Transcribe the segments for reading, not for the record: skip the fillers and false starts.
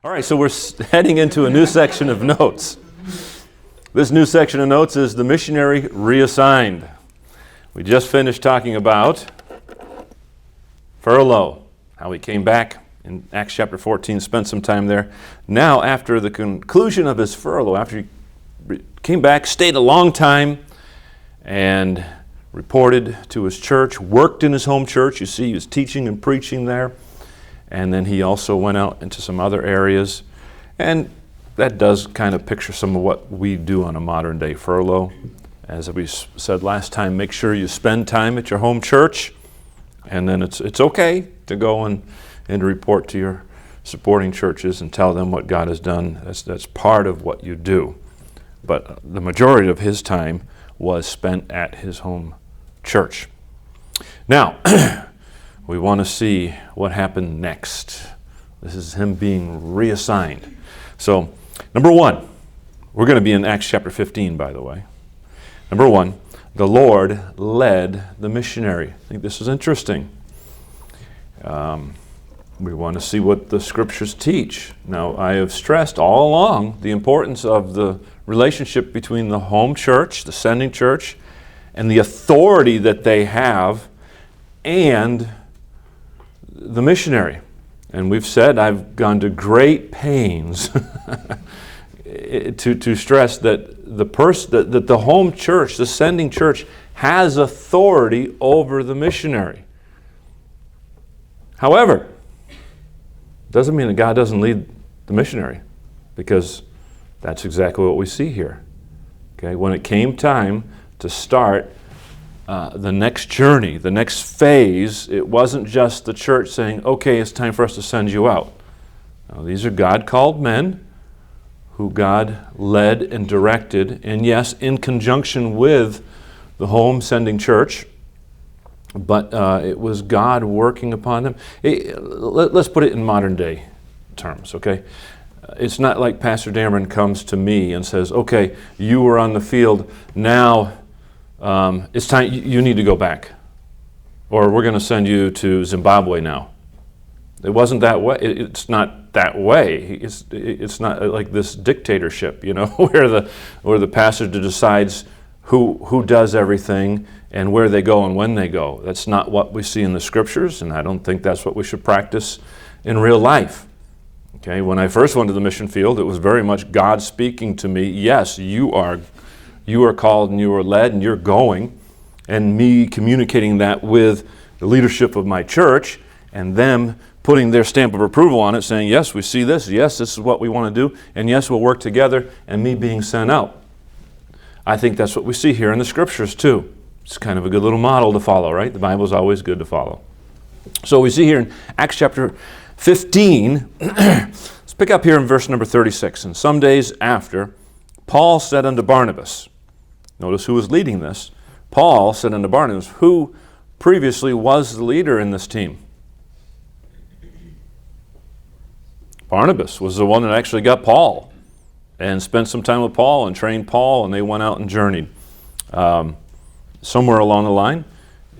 All right, so we're heading into a new section of notes. This new section of notes is the Missionary Reassigned. We just finished talking about furlough, how he came back in Acts chapter 14, spent some time there. Now, after the conclusion of his furlough, after he came back, stayed a long time, and reported to his church, worked in his home church. You see, he was teaching and preaching there. And then he also went out into some other areas. And that does kind of picture some of what we do on a modern day furlough. As we said last time, make sure you spend time at your home church. And then it's okay to go and report to your supporting churches and tell them what God has done. That's part of what you do. But the majority of his time was spent at his home church. Now, we want to see what happened next. This is him being reassigned. So, number one, we're going to be in Acts chapter 15, by the way. Number one, the Lord led the missionary. I think this is interesting. We want to see what the scriptures teach. Now, I have stressed all along the importance of the relationship between the home church, the sending church, and the authority that they have, and the missionary. And we've said, I've gone to great pains to stress that the home church, the sending church, has authority over the missionary. However, doesn't mean that God doesn't lead the missionary, because that's exactly what we see here. Okay, when it came time to start the next journey, the next phase, it wasn't just the church saying, okay, it's time for us to send you out. Now, these are God-called men who God led and directed, and yes, in conjunction with the home sending church, but it was God working upon them. Let's put it in modern day terms, okay? It's not like Pastor Dameron comes to me and says, okay, you were on the field, now it's time, you need to go back. Or we're going to send you to Zimbabwe now. It wasn't that way. It's not that way. It's not like this dictatorship, where the pastor decides who does everything and where they go and when they go. That's not what we see in the scriptures, and I don't think that's what we should practice in real life. Okay, when I first went to the mission field, it was very much God speaking to me. Yes, you are called and you are led and you're going, and me communicating that with the leadership of my church and them putting their stamp of approval on it, saying, yes, we see this, yes, this is what we want to do, and yes, we'll work together, and me being sent out. I think that's what we see here in the scriptures too. It's kind of a good little model to follow, right? The Bible is always good to follow. So we see here in Acts chapter 15, let's pick up here in verse number 36. And some days after, Paul said unto Barnabas, notice who was leading this. Paul said unto Barnabas, who previously was the leader in this team. Barnabas was the one that actually got Paul and spent some time with Paul and trained Paul, and they went out and journeyed. Somewhere along the line,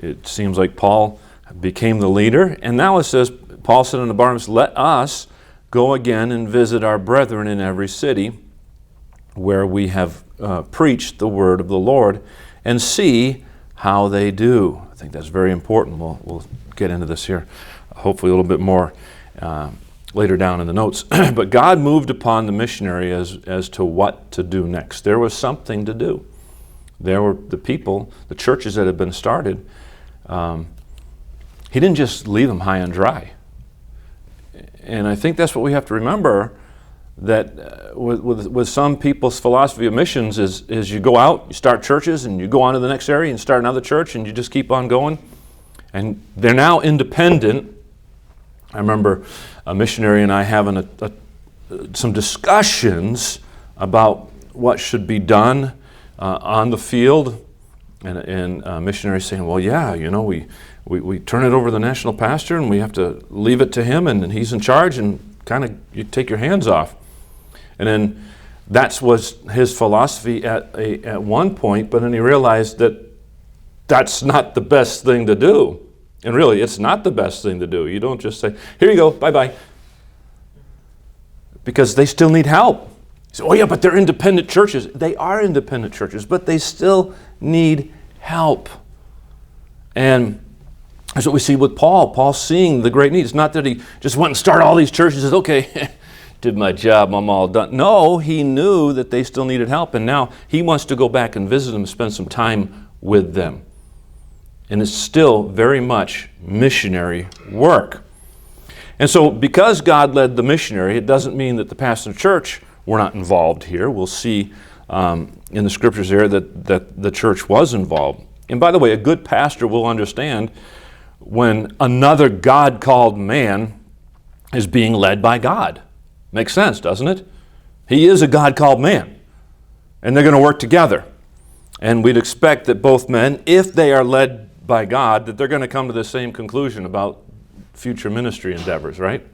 it seems like Paul became the leader. And now it says, Paul said unto Barnabas, let us go again and visit our brethren in every city where we have preached the word of the Lord, and see how they do. I think that's very important. We'll get into this here, hopefully a little bit more later down in the notes. But God moved upon the missionary as to what to do next. There was something to do. There were the people, the churches that had been started. He didn't just leave them high and dry. And I think that's what we have to remember, that with some people's philosophy of missions is you go out, you start churches, and you go on to the next area and start another church, and you just keep on going. And they're now independent. I remember a missionary and I having some discussions about what should be done on the field, and a missionary saying, well, yeah, we turn it over to the national pastor, and we have to leave it to him, and he's in charge, and kind of you take your hands off. And then that was his philosophy at one point, but then he realized that that's not the best thing to do. And really, it's not the best thing to do. You don't just say, here you go, bye-bye. because they still need help. You say, oh yeah, but they're independent churches. They are independent churches, but they still need help. And that's what we see with Paul. Paul's seeing the great need. It's not that he just went and started all these churches and says, okay, did my job, I'm all done. No, he knew that they still needed help, and now he wants to go back and visit them, spend some time with them. And it's still very much missionary work. And so because God led the missionary, it doesn't mean that the pastor of the church were not involved here. We'll see in the scriptures there that the church was involved. And by the way, a good pastor will understand when another God-called man is being led by God. Makes sense, doesn't it? He is a God-called man, and they're going to work together. And we'd expect that both men, if they are led by God, that they're going to come to the same conclusion about future ministry endeavors, right?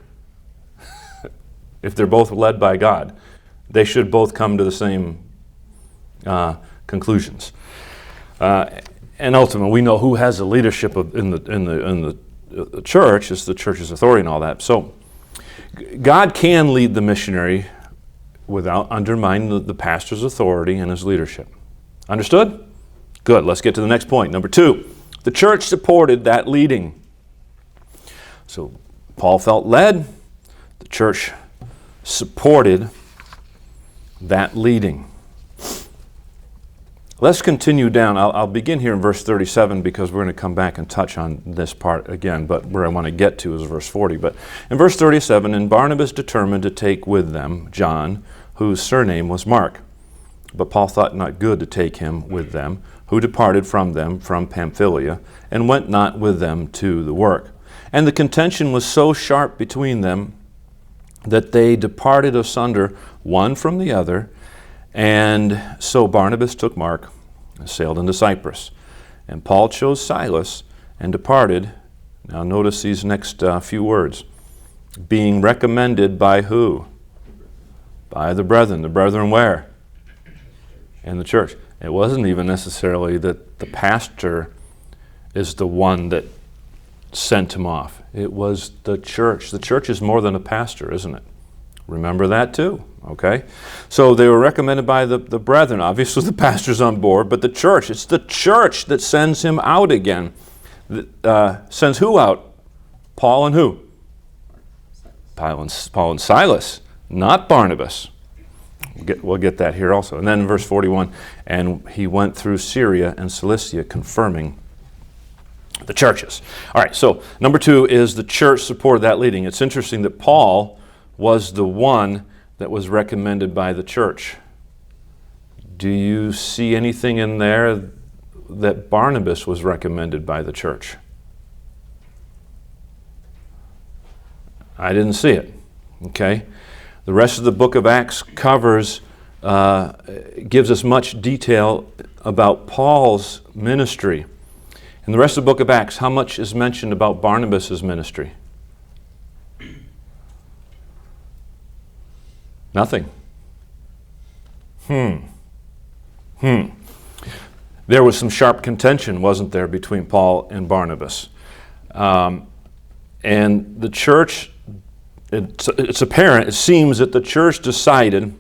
If they're both led by God, they should both come to the same conclusions. And ultimately, we know who has the leadership in the church. It's the church's authority and all that. So God can lead the missionary without undermining the pastor's authority and his leadership. Understood? Good. Let's get to the next point. Number 2, the church supported that leading. So Paul felt led. The church supported that leading. Let's continue down. I'll begin here in verse 37 because we're going to come back and touch on this part again, but where I want to get to is verse 40. But in verse 37, and Barnabas determined to take with them John, whose surname was Mark. But Paul thought not good to take him with them, who departed from them from Pamphylia, and went not with them to the work. And the contention was so sharp between them that they departed asunder one from the other. And so Barnabas took Mark and sailed into Cyprus. And Paul chose Silas and departed. Now notice these next few words. Being recommended by who? By the brethren. The brethren where? In the church. It wasn't even necessarily that the pastor is the one that sent him off. It was the church. The church is more than a pastor, isn't it? Remember that too, okay? So they were recommended by the brethren. Obviously the pastor's on board, but the church, it's the church that sends him out again. Sends who out? Paul and who? Paul and Silas, not Barnabas. We'll get that here also. And then in verse 41, and he went through Syria and Cilicia, confirming the churches. All right, so number 2 is the church supported that leading. It's interesting that Paul was the one that was recommended by the church. Do you see anything in there that Barnabas was recommended by the church? I didn't see it. Okay? The rest of the book of Acts covers, gives us much detail about Paul's ministry. In the rest of the book of Acts, how much is mentioned about Barnabas' ministry? Nothing. There was some sharp contention, wasn't there, between Paul and Barnabas. And the church, it's apparent, it seems that the church decided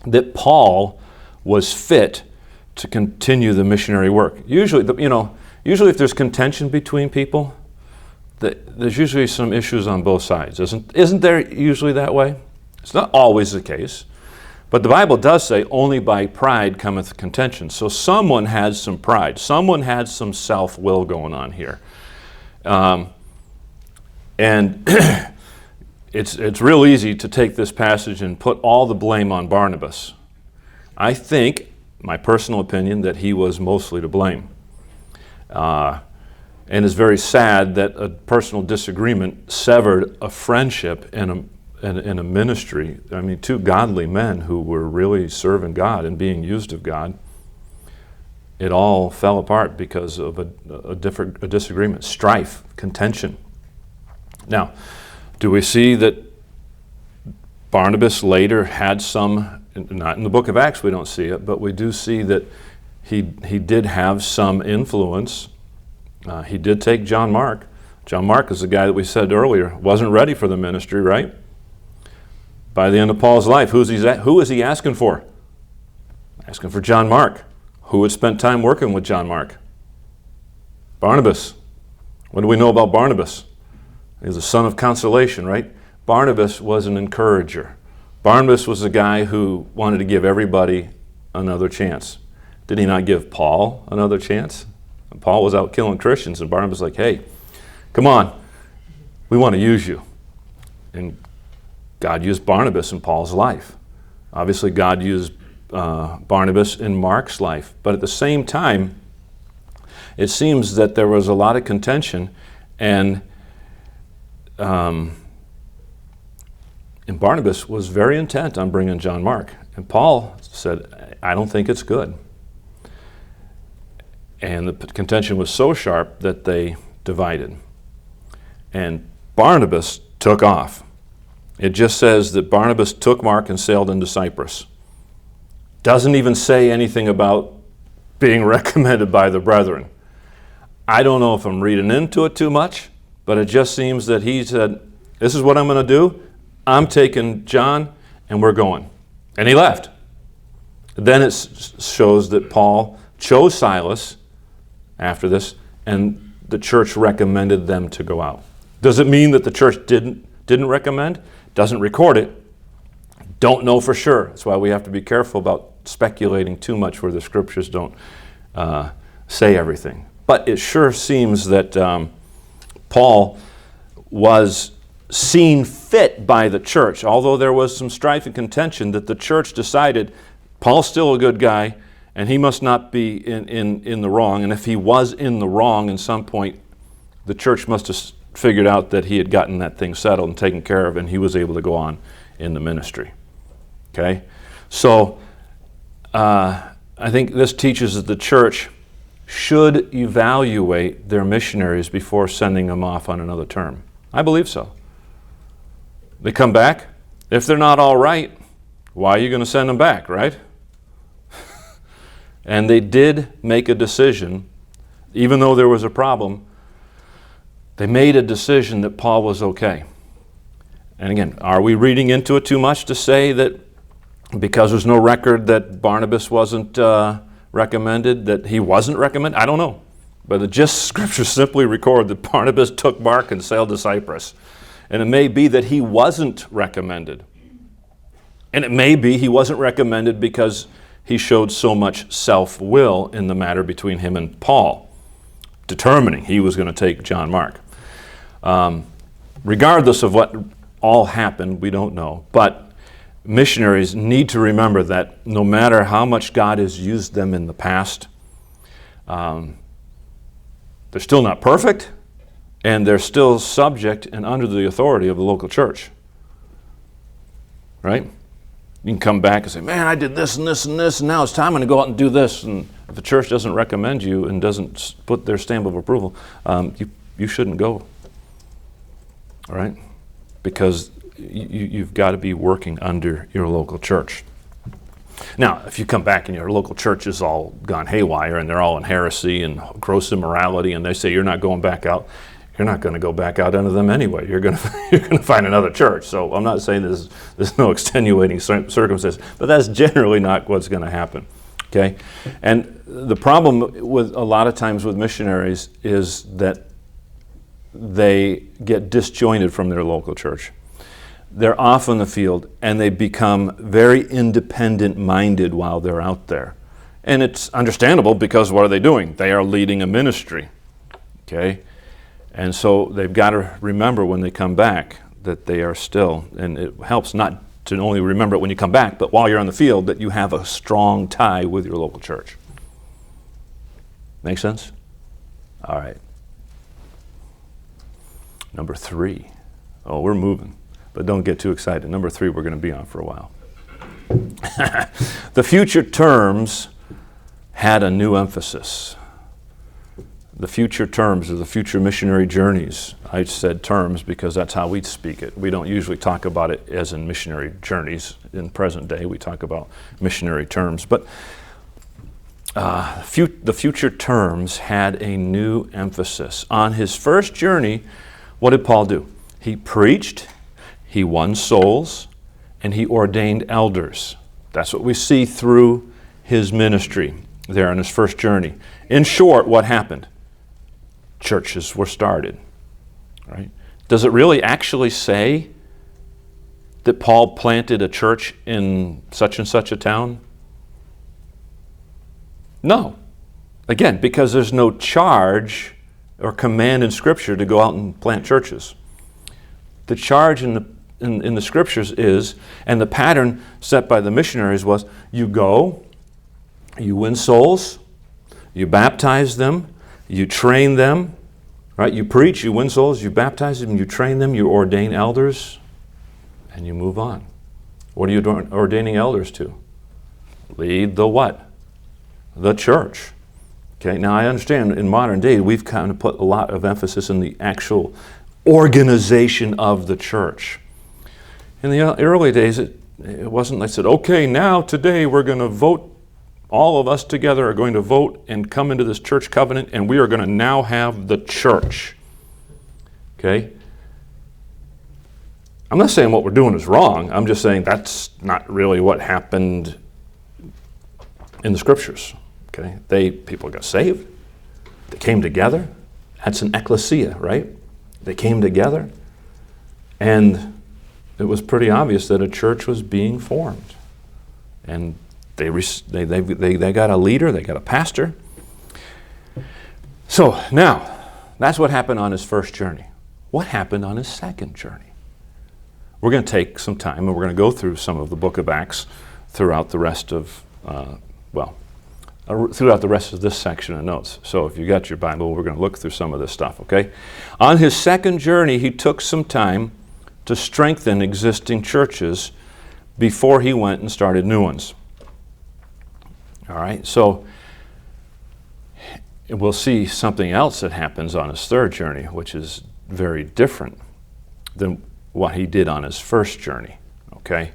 that Paul was fit to continue the missionary work. Usually if there's contention between people, there's usually some issues on both sides. Isn't there usually that way? It's not always the case, but the Bible does say, only by pride cometh contention. So someone had some pride. Someone had some self-will going on here. And it's real easy to take this passage and put all the blame on Barnabas. I think, my personal opinion, that he was mostly to blame. And it's very sad that a personal disagreement severed a friendship and a ministry. I mean, 2 godly men who were really serving God and being used of God. It all fell apart because of a disagreement, strife, contention. Now, do we see that Barnabas later had some, not in the book of Acts we don't see it, but we do see that he did have some influence. He did take John Mark. John Mark is the guy that we said earlier wasn't ready for the ministry, right? By the end of Paul's life, who is he asking for? Asking for John Mark. Who had spent time working with John Mark? Barnabas. What do we know about Barnabas? He's a son of consolation, right? Barnabas was an encourager. Barnabas was a guy who wanted to give everybody another chance. Did he not give Paul another chance? And Paul was out killing Christians, and Barnabas was like, hey, come on, we want to use you. And God used Barnabas in Paul's life. Obviously, God used Barnabas in Mark's life. But at the same time, it seems that there was a lot of contention, and Barnabas was very intent on bringing John Mark. And Paul said, I don't think it's good. And the contention was so sharp that they divided. And Barnabas took off. It just says that Barnabas took Mark and sailed into Cyprus. Doesn't even say anything about being recommended by the brethren. I don't know if I'm reading into it too much, but it just seems that he said, this is what I'm going to do. I'm taking John and we're going. And he left. Then it shows that Paul chose Silas after this, and the church recommended them to go out. Does it mean that the church didn't recommend? Doesn't record it. Don't know for sure. That's why we have to be careful about speculating too much where the scriptures don't say everything. But it sure seems that Paul was seen fit by the church, although there was some strife and contention, that the church decided Paul's still a good guy and he must not be in the wrong. And if he was in the wrong at some point, the church must have figured out that he had gotten that thing settled and taken care of, and he was able to go on in the ministry. Okay? So I think this teaches that the church should evaluate their missionaries before sending them off on another term. I believe so. They come back. If they're not all right, why are you going to send them back, right? And they did make a decision, even though there was a problem, they made a decision that Paul was okay. And again, are we reading into it too much to say that because there's no record that Barnabas wasn't recommended, that he wasn't recommended? I don't know. But it just scriptures simply record that Barnabas took Mark and sailed to Cyprus. And it may be that he wasn't recommended. And it may be he wasn't recommended because he showed so much self-will in the matter between him and Paul, determining he was going to take John Mark. Regardless of what all happened, we don't know. But missionaries need to remember that no matter how much God has used them in the past, they're still not perfect, and they're still subject and under the authority of the local church. Right? You can come back and say, man, I did this and this and this, and now it's time I'm going to go out and do this. And if the church doesn't recommend you and doesn't put their stamp of approval, you shouldn't go. All right? Because you've got to be working under your local church. Now, if you come back and your local church is all gone haywire and they're all in heresy and gross immorality, and they say you're not going back out, you're not going to go back out under them anyway. You're going to find another church. So I'm not saying there's no extenuating circumstance, but that's generally not what's going to happen. Okay? And the problem with a lot of times with missionaries is that they get disjointed from their local church. They're off in the field and they become very independent-minded while they're out there. And it's understandable because what are they doing? They are leading a ministry. Okay? And so they've got to remember when they come back that they are still, and it helps not to only remember it when you come back, but while you're on the field, that you have a strong tie with your local church. Make sense? All right. Number 3. Oh, we're moving, but don't get too excited. Number 3 we're going to be on for a while. The future terms had a new emphasis. The future terms, or the future missionary journeys. I said terms because that's how we speak it. We don't usually talk about it as in missionary journeys in present day. We talk about missionary terms. But the future terms had a new emphasis. On his first journey, what did Paul do? He preached, he won souls, and he ordained elders. That's what we see through his ministry there on his first journey. In short, what happened? Churches were started, right? Does it really actually say that Paul planted a church in such and such a town? No. Again, because there's no charge or command in Scripture to go out and plant churches. The charge in the Scriptures is, and the pattern set by the missionaries was, you go, you win souls, you baptize them, you train them, right? You preach, you win souls, you baptize them, you train them, you ordain elders, and you move on. What are you ordaining elders to? Lead the what? The church. Okay, now I understand in modern day we've kind of put a lot of emphasis in the actual organization of the church. In the early days, it wasn't like I said, okay, now today we're going to vote, all of us together are going to vote and come into this church covenant, and we are going to now have the church. Okay? I'm not saying what we're doing is wrong. I'm just saying that's not really what happened in the Scriptures. Okay? People got saved. They came together. That's an ecclesia, right? They came together, and it was pretty obvious that a church was being formed. And they got a leader, they got a pastor. So now, that's what happened on his first journey. What happened on his second journey? We're going to take some time, and we're going to go through some of the book of Acts throughout the rest of, throughout the rest of this section of notes. So if you got your Bible, we're going to look through some of this stuff, okay? On his second journey, he took some time to strengthen existing churches before he went and started new ones. All right, so we'll see something else that happens on his third journey, which is very different than what he did on his first journey, okay?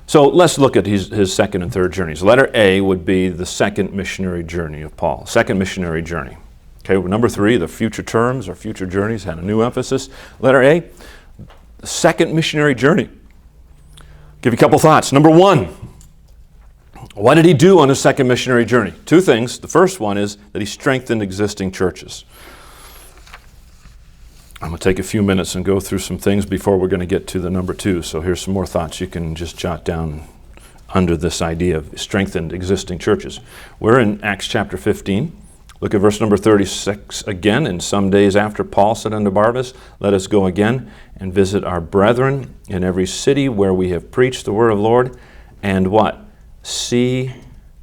So let's look at his second and third journeys. Letter A would be the second missionary journey of Paul. Second missionary journey. Okay, number 3, the future terms or future journeys had a new emphasis. Letter A, the second missionary journey. Give you a couple thoughts. Number 1, what did he do on his second missionary journey? 2 things. The first one is that he strengthened existing churches. I'm going to take a few minutes and go through some things before we're going to get to the number 2. So here's some more thoughts you can just jot down under this idea of strengthened existing churches. We're in Acts chapter 15. Look at verse number 36 again. And some days after Paul said unto Barnabas, let us go again and visit our brethren in every city where we have preached the word of the Lord, and what? See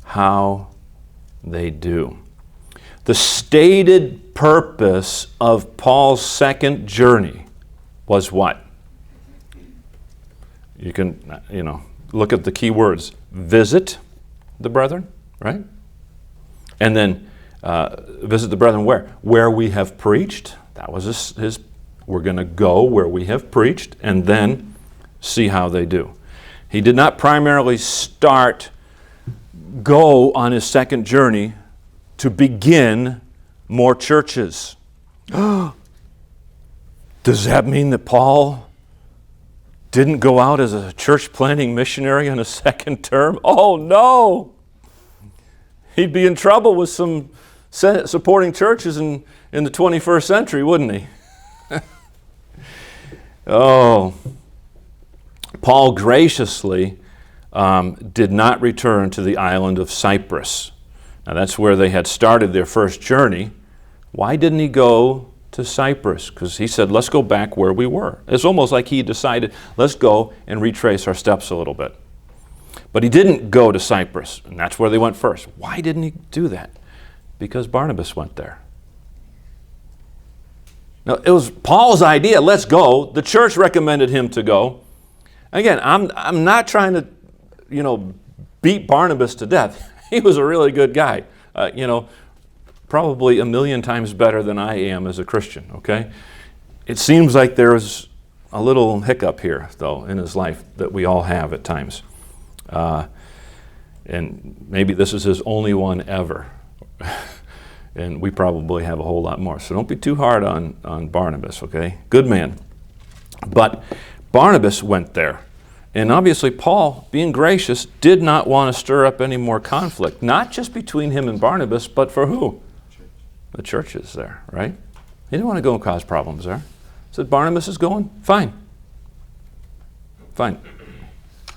how they do. The stated purpose of Paul's second journey was what? You can, look at the key words. Visit the brethren, right? And then visit the brethren where? Where we have preached. That was his we're going to go where we have preached and then see how they do. He did not primarily go on his second journey to begin more churches. Does that mean that Paul didn't go out as a church planting missionary on a second term? Oh no! He'd be in trouble with some supporting churches in the 21st century, wouldn't he? Oh, Paul graciously did not return to the island of Cyprus. Now that's where they had started their first journey. Why didn't he go to Cyprus? Because he said, let's go back where we were. It's almost like he decided, let's go and retrace our steps a little bit. But he didn't go to Cyprus, and that's where they went first. Why didn't he do that? Because Barnabas went there. Now, it was Paul's idea, let's go. The church recommended him to go. Again, I'm not trying to, beat Barnabas to death. He was a really good guy. Probably 1,000,000 times better than I am as a Christian, okay? It seems like there's a little hiccup here, though, in his life that we all have at times. And maybe this is his only one ever. And we probably have a whole lot more. So don't be too hard on Barnabas, okay? Good man. But Barnabas went there. And obviously Paul, being gracious, did not want to stir up any more conflict, not just between him and Barnabas, but for who? The churches there, right? He didn't want to go and cause problems there. He said, Barnabas is going? Fine. Fine.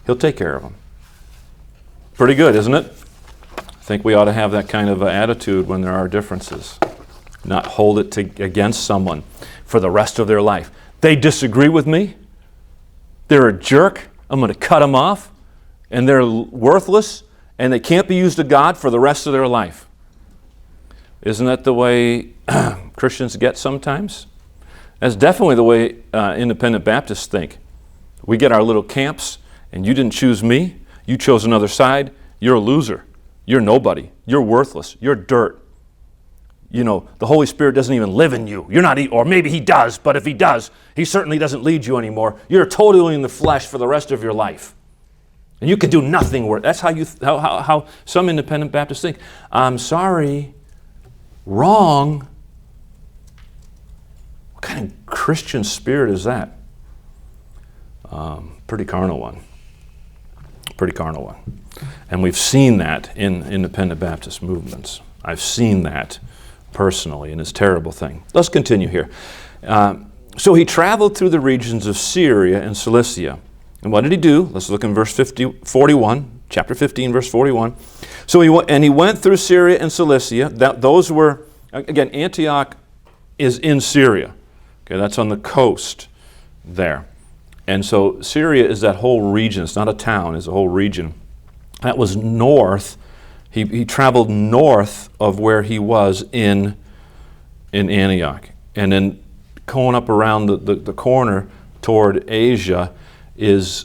He'll take care of them. Pretty good, isn't it? I think we ought to have that kind of attitude when there are differences. Not hold it against someone for the rest of their life. They disagree with me. They're a jerk. I'm going to cut them off. And they're worthless. And they can't be used to God for the rest of their life. Isn't that the way Christians get sometimes? That's definitely the way independent Baptists think. We get our little camps, and you didn't choose me. You chose another side. You're a loser. You're nobody. You're worthless. You're dirt. You know, the Holy Spirit doesn't even live in you. You're not, or maybe He does, but if He does, He certainly doesn't lead you anymore. You're totally in the flesh for the rest of your life. And you can do nothing worth. That's how some independent Baptists think. I'm sorry. Wrong. What kind of Christian spirit is that? Pretty carnal one. Pretty carnal one. And we've seen that in independent Baptist movements. I've seen that personally, and it's a terrible thing. Let's continue here. So he traveled through the regions of Syria and Cilicia. And what did he do? Let's look in verse 41, chapter 15, verse 41. So he went through Syria and Cilicia. Those were, again, Antioch is in Syria. Okay, that's on the coast there. And so Syria is that whole region. It's not a town, it's a whole region. That was north. He traveled north of where he was in Antioch. And then going up around the corner toward Asia is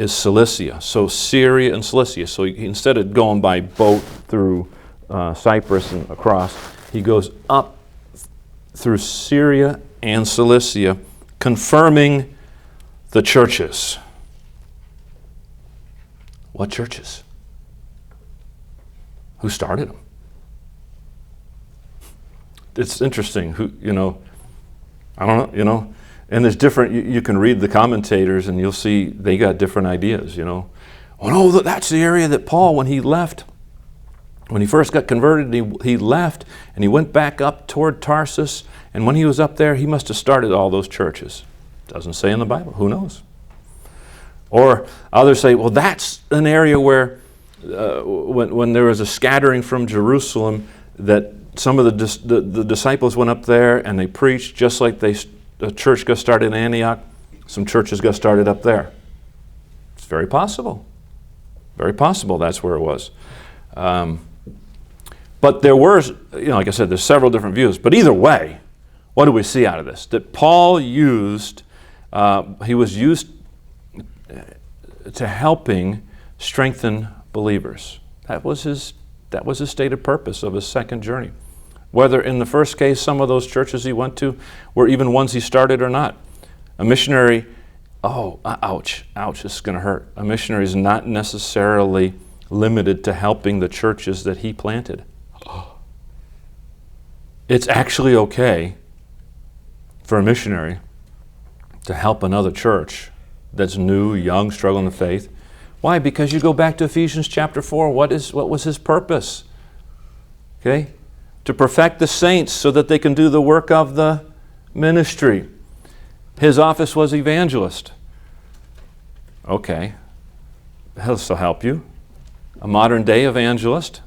Cilicia. So Syria and Cilicia. So instead of going by boat through Cyprus and across, he goes up through Syria and Cilicia, confirming the churches. What churches? Who started them? It's interesting. I don't know, and there's different, you can read the commentators and you'll see they got different ideas, Oh no, that's the area that Paul, when he first got converted, he left and he went back up toward Tarsus, and when he was up there, he must have started all those churches. Doesn't say in the Bible. Who knows? Or others say, well, that's an area where when there was a scattering from Jerusalem, that some of the disciples went up there and they preached just like a church got started in Antioch. Some churches got started up there. It's very possible. Very possible that's where it was. But there were, like I said, there's several different views. But either way, what do we see out of this? That Paul he was used to helping strengthen believers. That was his stated purpose of his second journey. Whether in the first case some of those churches he went to were even ones he started or not. A missionary, ouch, this is going to hurt. A missionary is not necessarily limited to helping the churches that he planted. It's actually okay for a missionary to help another church that's new, young, struggling in the faith. Why? Because you go back to Ephesians chapter 4. What was his purpose? Okay? To perfect the saints so that they can do the work of the ministry. His office was evangelist. Okay. He'll still help you. A modern day evangelist,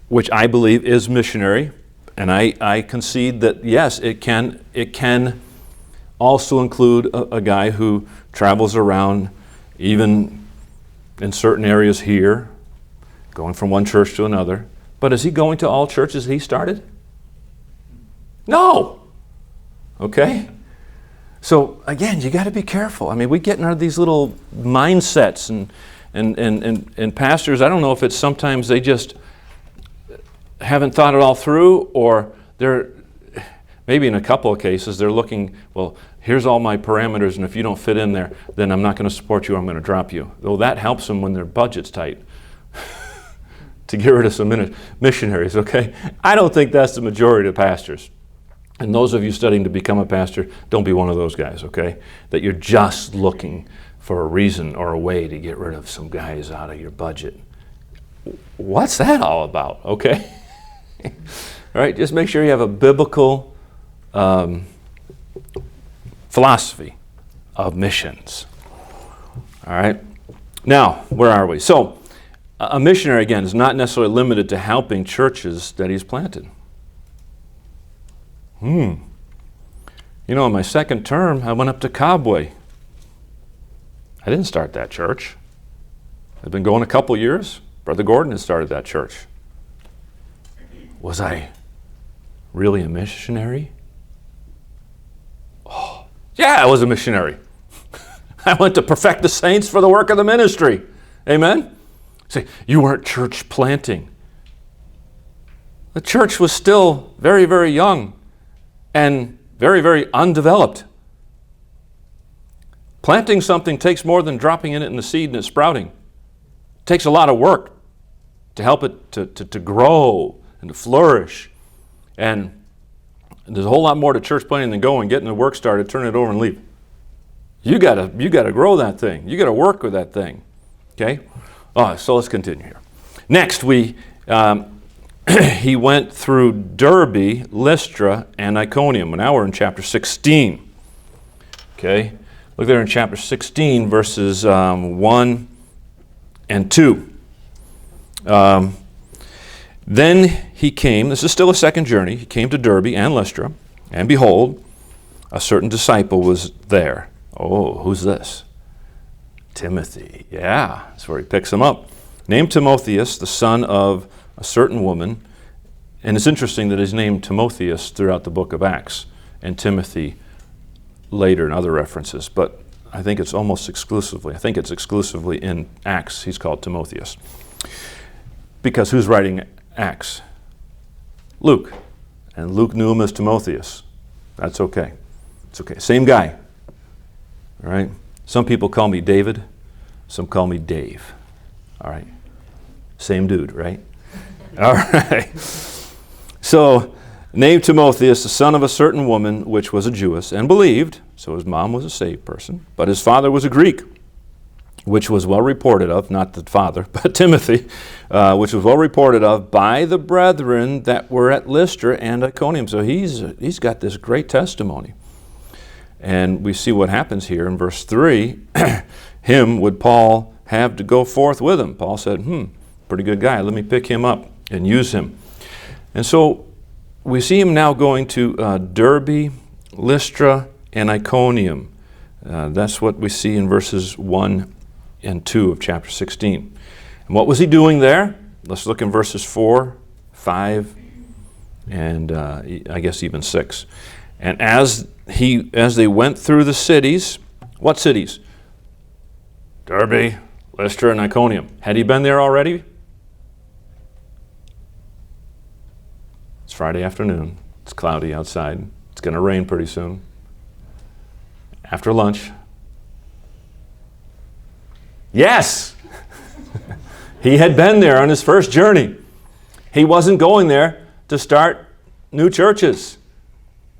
which I believe is missionary. And I concede that, yes, it can also include a guy who travels around, even in certain areas here, going from one church to another. But is he going to all churches he started? No. Okay? So again, you got to be careful. I mean, we get into these little mindsets and pastors, I don't know if it's sometimes they just haven't thought it all through, or they're, maybe in a couple of cases, they're looking, well, here's all my parameters, and if you don't fit in there, then I'm not going to support you, I'm going to drop you. Though that helps them when their budget's tight to get rid of some missionaries, okay? I don't think that's the majority of pastors. And those of you studying to become a pastor, don't be one of those guys, okay? That you're just looking for a reason or a way to get rid of some guys out of your budget. What's that all about, okay? All right, just make sure you have a biblical philosophy of missions. All right, now, where are we? So, a missionary, again, is not necessarily limited to helping churches that he's planted. You know, in my second term, I went up to Cobway. I didn't start that church. I've been going a couple years. Brother Gordon had started that church. Was I really a missionary? Oh, yeah, I was a missionary. I went to perfect the saints for the work of the ministry. Amen? Say, you weren't church planting. The church was still very, very young and very, very undeveloped. Planting something takes more than dropping in it in the seed and it sprouting. It takes a lot of work to help it to grow and to flourish. And there's a whole lot more to church planting than going, getting the work started, turn it over and leave. You gotta grow that thing. You gotta work with that thing. Okay? So let's continue here. Next, he went through Derbe, Lystra, and Iconium. Now we're in chapter 16. Okay? Look there in chapter 16, verses 1 and 2. Then he came, this is still a second journey, he came to Derbe and Lystra, and behold, a certain disciple was there. Oh, who's this? Timothy. Yeah, that's where he picks him up. Named Timotheus, the son of a certain woman. And it's interesting that he's named Timotheus throughout the book of Acts, and Timothy later in other references. But I think it's exclusively in Acts he's called Timotheus. Because who's writing Acts? Luke. And Luke knew him as Timotheus. That's okay. It's okay. Same guy. All right? Some people call me David. Some call me Dave. All right? Same dude, right? All right. So, named Timotheus, the son of a certain woman, which was a Jewess, and believed, so his mom was a saved person, but his father was a Greek, which was well reported of, not the father, but Timothy, which was well reported of by the brethren that were at Lystra and Iconium. So he's got this great testimony. And we see what happens here in verse 3. Him would Paul have to go forth with him. Paul said, pretty good guy. Let me pick him up and use him. And so we see him now going to Derbe, Lystra, and Iconium. That's what we see in verses 1 and 2 of chapter 16. And what was he doing there? Let's look in verses 4, 5, and I guess even 6. And as they went through the cities, what cities? Derbe, Lystra, and Iconium. Had he been there already? It's Friday afternoon. It's cloudy outside. It's going to rain pretty soon. After lunch. Yes! He had been there on his first journey. He wasn't going there to start new churches.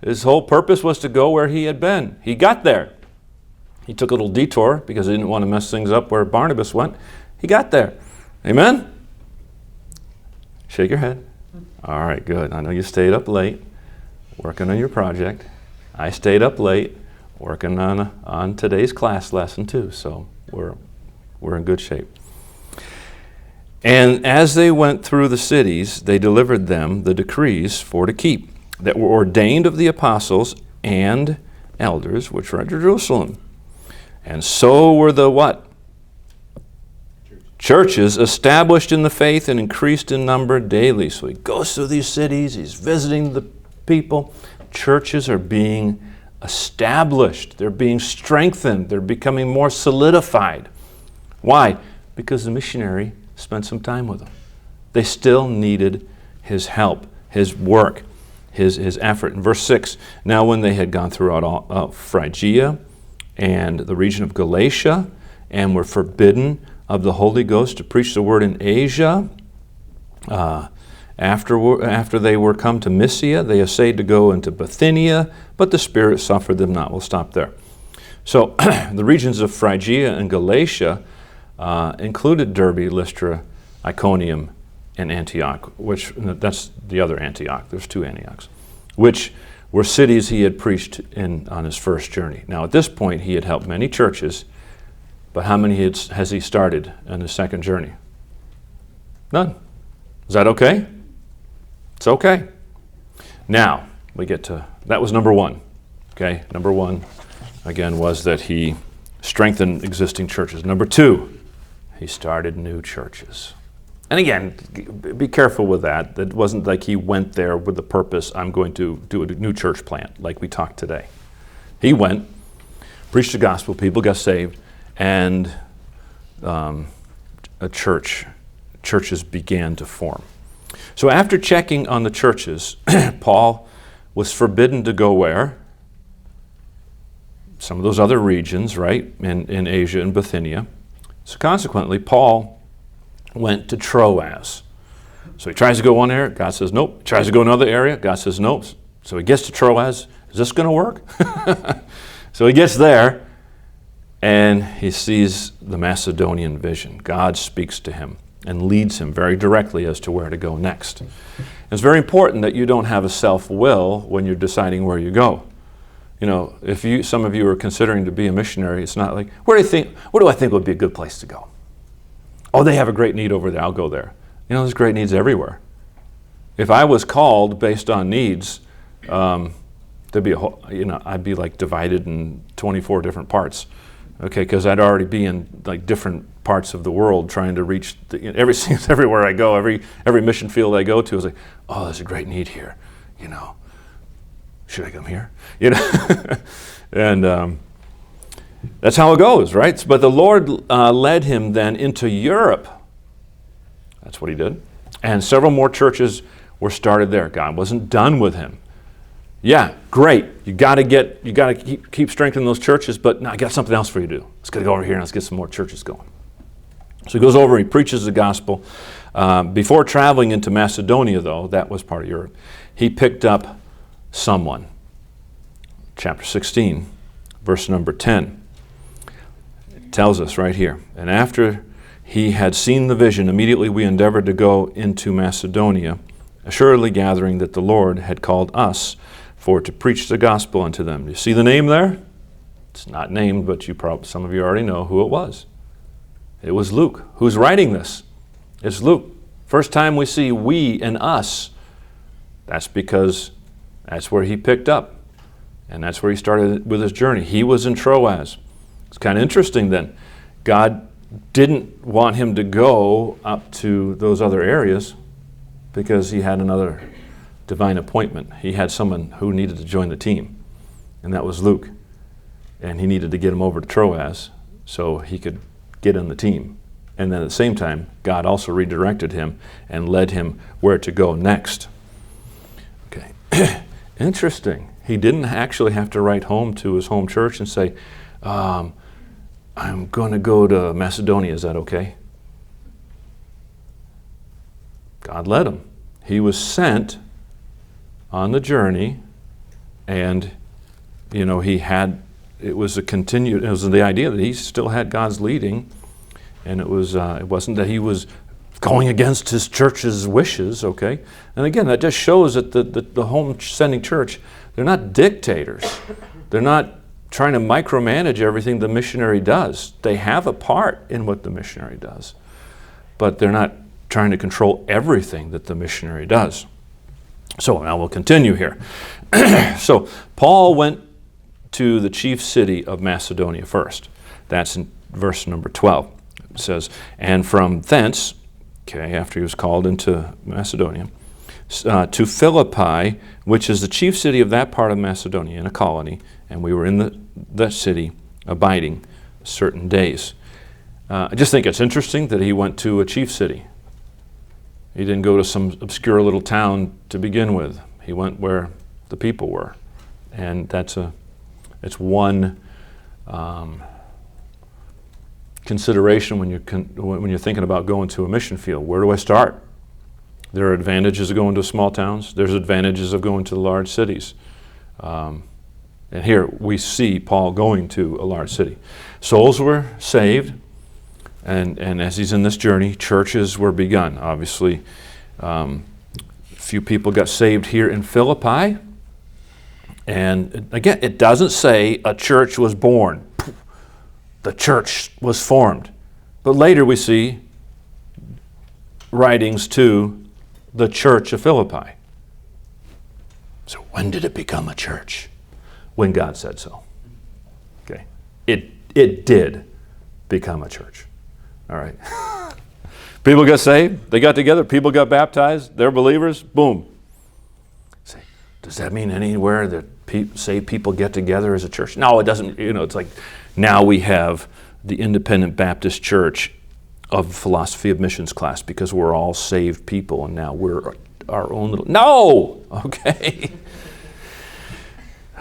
His whole purpose was to go where he had been. He got there. He took a little detour because he didn't want to mess things up where Barnabas went. He got there. Amen? Shake your head. All right, good. I know you stayed up late working on your project. I stayed up late working on today's class lesson too, so we're in good shape. And as they went through the cities, they delivered them the decrees for to keep that were ordained of the apostles and elders which were at Jerusalem. And so were the what? Churches established in the faith and increased in number daily. So he goes through these cities, he's visiting the people. Churches are being established. They're being strengthened. They're becoming more solidified. Why? Because the missionary spent some time with them. They still needed his help, his work, his effort. In verse 6, now when they had gone throughout all Phrygia and the region of Galatia and were forbidden of the Holy Ghost to preach the word in Asia, After they were come to Mysia, they essayed to go into Bithynia, but the Spirit suffered them not. We'll stop there. So the regions of Phrygia and Galatia included Derbe, Lystra, Iconium, and Antioch, which that's the other Antioch. There's two Antiochs, which were cities he had preached in on his first journey. Now at this point he had helped many churches, but how many has he started on his second journey? None. Is that okay? It's okay. Now we get to, that was number one. Okay, number one again was that he strengthened existing churches. Number two, he started new churches. And again, be careful with that. That wasn't like he went there with the purpose, I'm going to do a new church plant, like we talked today. He went, preached the gospel, people got saved, and churches began to form. So after checking on the churches, Paul was forbidden to go where? Some of those other regions, right, in Asia and Bithynia. So consequently, Paul went to Troas. So he tries to go one area, God says nope. He tries to go another area, God says nope. So he gets to Troas. Is this going to work? So he gets there, and he sees the Macedonian vision. God speaks to him and leads him very directly as to where to go next. It's very important that you don't have a self-will when you're deciding where you go. You know, if some of you are considering to be a missionary, it's not like, where do I think would be a good place to go? Oh, they have a great need over there, I'll go there. You know, there's great needs everywhere. If I was called based on needs, there'd be I'd be like divided in 24 different parts. Okay, because I'd already be in like different parts of the world trying to reach everywhere I go, every mission field I go to is like, oh, there's a great need here, you know. Should I come here? You know, and that's how it goes, right? But the Lord led him then into Europe. That's what he did, and several more churches were started there. God wasn't done with him. Yeah, great. You got to keep strengthening those churches, but no, I got something else for you to do. Let's go over here and let's get some more churches going. So he goes over and he preaches the gospel. Before traveling into Macedonia, though, that was part of Europe, he picked up someone. Chapter 16, verse number 10. It tells us right here, and after he had seen the vision, immediately we endeavored to go into Macedonia, assuredly gathering that the Lord had called us for to preach the gospel unto them. You see the name there? It's not named, but some of you already know who it was. It was Luke. Who's writing this? It's Luke. First time we see we and us. That's because that's where he picked up. And that's where he started with his journey. He was in Troas. It's kind of interesting then. God didn't want him to go up to those other areas because he had another divine appointment. He had someone who needed to join the team, and that was Luke. And he needed to get him over to Troas so he could get on the team. And then at the same time, God also redirected him and led him where to go next. Okay, interesting. He didn't actually have to write home to his home church and say, I'm going to go to Macedonia, is that okay? God led him. He was sent on the journey, and it was the idea that he still had God's leading, and it wasn't that he was going against his church's wishes, okay? And again, that just shows that the home sending church, they're not dictators. They're not trying to micromanage everything the missionary does. They have a part in what the missionary does, but they're not trying to control everything that the missionary does. So now we'll continue here. So Paul went to the chief city of Macedonia first. That's in verse number 12. It says, and from thence, okay, after he was called into Macedonia, to Philippi, which is the chief city of that part of Macedonia, in a colony, and we were in that city abiding certain days. I just think it's interesting that he went to a chief city. He didn't go to some obscure little town to begin with. He went where the people were, and it's one consideration when you're thinking about going to a mission field. Where do I start? There are advantages of going to small towns. There's advantages of going to the large cities. And here we see Paul going to a large city. Souls were saved, and as he's in this journey, churches were begun. Obviously, a few people got saved here in Philippi. And again, it doesn't say a church was born. The church was formed. But later we see writings to the church of Philippi. So when did it become a church? When God said so. Okay. It did become a church. All right. People got saved. They got together. People got baptized. They're believers. Boom. Say, does that mean anywhere that saved people get together as a church? No, it doesn't. It's like now we have the Independent Baptist Church of Philosophy of Missions class because we're all saved people and now we're our own little... No! Okay.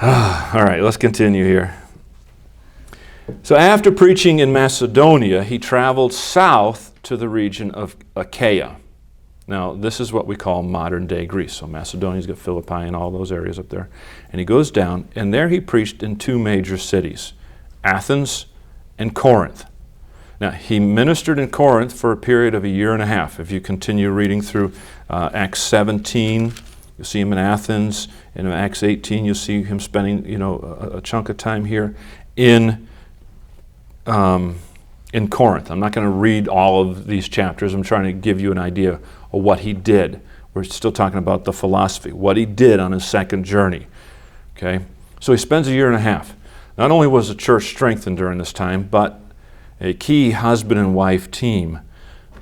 All right, let's continue here. So after preaching in Macedonia, he traveled south to the region of Achaia. Now, this is what we call modern-day Greece. So Macedonia's got Philippi and all those areas up there. And he goes down, and there he preached in two major cities, Athens and Corinth. Now, he ministered in Corinth for a period of 1.5 years. If you continue reading through Acts 17, you'll see him in Athens. In Acts 18, you'll see him spending, a chunk of time here in Corinth. I'm not going to read all of these chapters. I'm trying to give you an idea of what he did. We're still talking about the philosophy, what he did on his second journey. Okay, so he spends 1.5 years. Not only was the church strengthened during this time, but a key husband and wife team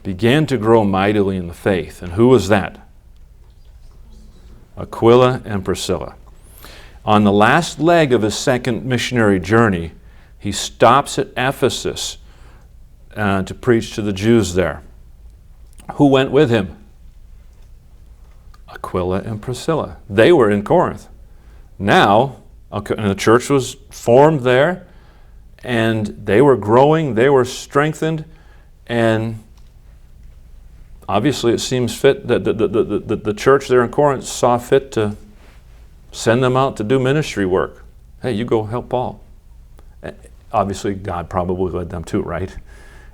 began to grow mightily in the faith. And who was that? Aquila and Priscilla. On the last leg of his second missionary journey, he stops at Ephesus to preach to the Jews there. Who went with him? Aquila and Priscilla. They were in Corinth. Now, and the church was formed there, and they were growing, they were strengthened, and obviously it seems fit that the church there in Corinth saw fit to send them out to do ministry work. Hey, you go help Paul. Obviously, God probably led them too, right?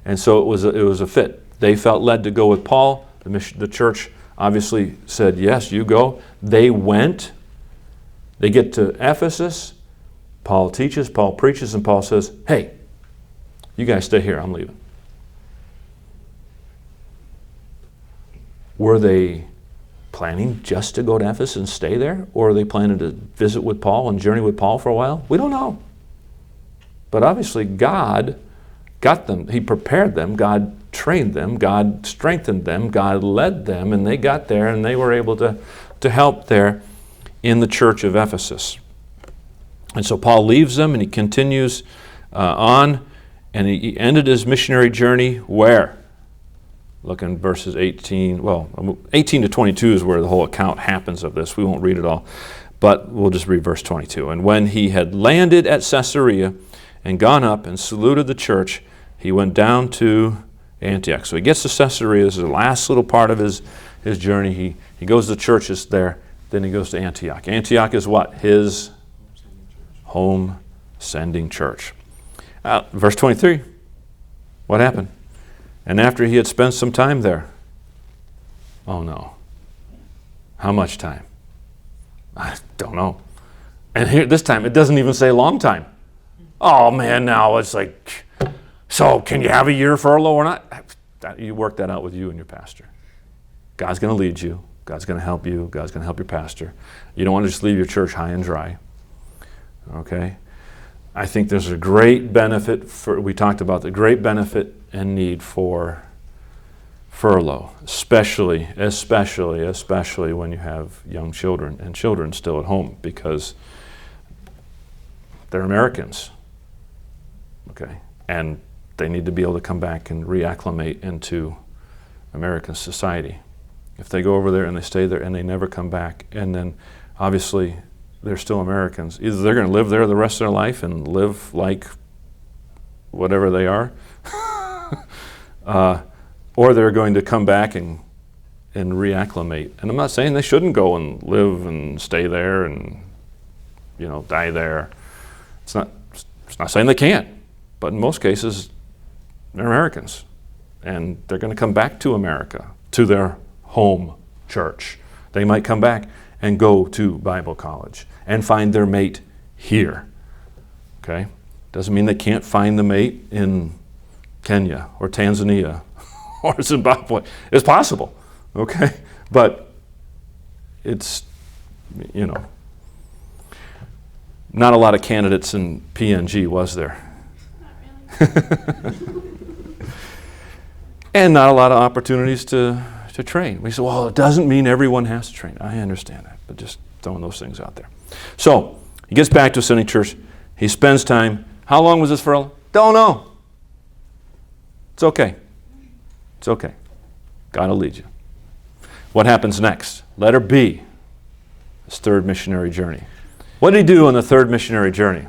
And so it was a fit. They felt led to go with Paul. The church obviously said, yes, you go. They went. They get to Ephesus. Paul teaches, Paul preaches, and Paul says, hey, you guys stay here, I'm leaving. Were they planning just to go to Ephesus and stay there? Or are they planning to visit with Paul and journey with Paul for a while? We don't know. But obviously God got them. He prepared them. God trained them. God strengthened them. God led them. And they got there and they were able to help there in the church of Ephesus. And so Paul leaves them and he continues on. And he ended his missionary journey where? Look in verses 18 to 22 is where the whole account happens of this. We won't read it all, but we'll just read verse 22. And when he had landed at Caesarea and gone up and saluted the church, he went down to Antioch. So he gets to Caesarea. This is the last little part of his journey. He goes to the churches there, then he goes to Antioch. Antioch is what? His home sending church. Verse 23, what happened? And after he had spent some time there, oh no. How much time? I don't know. And here, this time, it doesn't even say long time. Oh man, now it's like, so can you have 1 year furlough or not? You work that out with you and your pastor. God's going to lead you. God's going to help you. God's going to help your pastor. You don't want to just leave your church high and dry. Okay? I think there's a great benefit we talked about the great benefit and need for furlough, especially when you have young children and children still at home because they're Americans, okay, and they need to be able to come back and reacclimate into American society. If they go over there and they stay there and they never come back, and then obviously they're still Americans. Either they're going to live there the rest of their life and live like whatever they are, or they're going to come back and and reacclimate. And I'm not saying they shouldn't go and live and stay there and, die there. It's not saying they can't, but in most cases, they're Americans. And they're going to come back to America, to their home church. They might come back and go to Bible college and find their mate here. Okay? Doesn't mean they can't find the mate in Kenya or Tanzania or Zimbabwe. It's possible. Okay? But it's, not a lot of candidates in PNG, was there? Not really. And not a lot of opportunities to train. We say, well, it doesn't mean everyone has to train. I understand that, but just throwing those things out there. So, he gets back to ascending church. He spends time. How long was this for? Don't know. It's okay. It's okay. God will lead you. What happens next? Letter B, his third missionary journey. What did he do on the third missionary journey?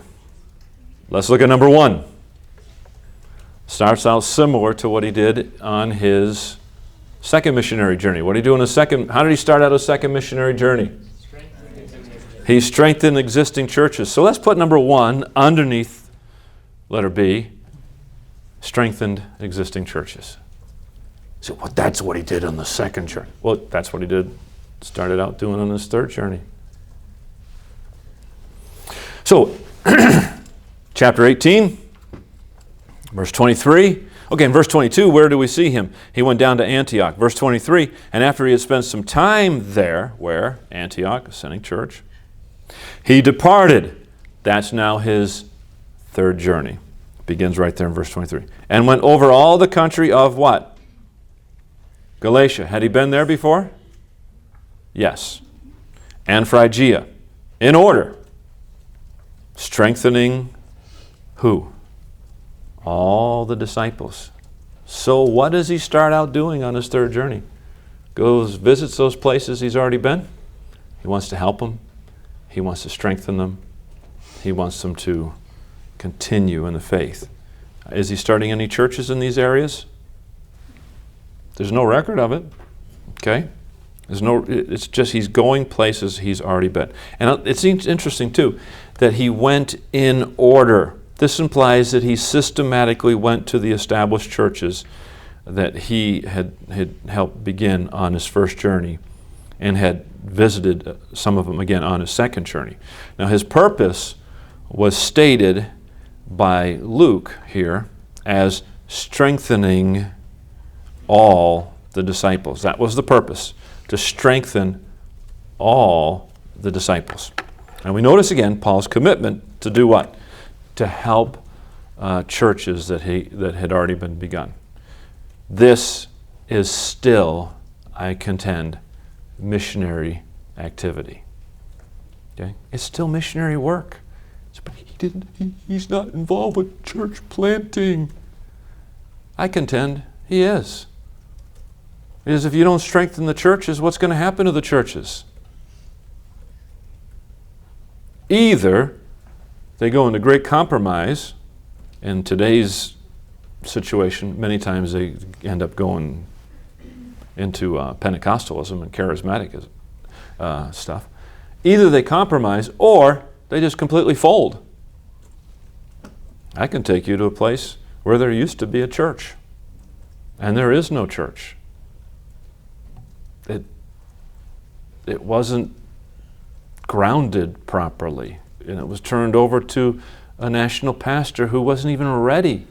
Let's look at number 1. Starts out similar to what he did on his second missionary journey. What did he do on his second? How did he start out his second missionary journey? He strengthened existing churches. So let's put number 1 underneath letter B, strengthened existing churches. So well, that's what he did on the second journey. Well, that's what he started out doing on his third journey. So, chapter 18, verse 23. Okay, in verse 22, where do we see him? He went down to Antioch. Verse 23, and after he had spent some time there, where? Antioch, ascending church, he departed. That's now his third journey. Begins right there in verse 23. And went over all the country of what? Galatia. Had he been there before? Yes. And Phrygia. In order. Strengthening who? All the disciples. So what does he start out doing on his third journey? Goes, visits those places he's already been. He wants to help them. He wants to strengthen them. He wants them to continue in the faith. Is he starting any churches in these areas? There's no record of it. Okay? It's just he's going places he's already been. And it seems interesting too that he went in order. This implies that he systematically went to the established churches that he had helped begin on his first journey and had visited some of them again on his second journey. Now his purpose was stated by Luke here as strengthening all the disciples. That was the purpose, to strengthen all the disciples. And we notice again Paul's commitment to do what? To help churches that had already been begun. This is still, I contend, missionary activity. Okay? It's still missionary work. But he's not involved with church planting. I contend he is. Because if you don't strengthen the churches, what's going to happen to the churches? Either they go into great compromise. In today's situation, many times they end up going into Pentecostalism and charismatic stuff. Either they compromise or they just completely fold. I can take you to a place where there used to be a church, and there is no church. It wasn't grounded properly, and it was turned over to a national pastor who wasn't even ready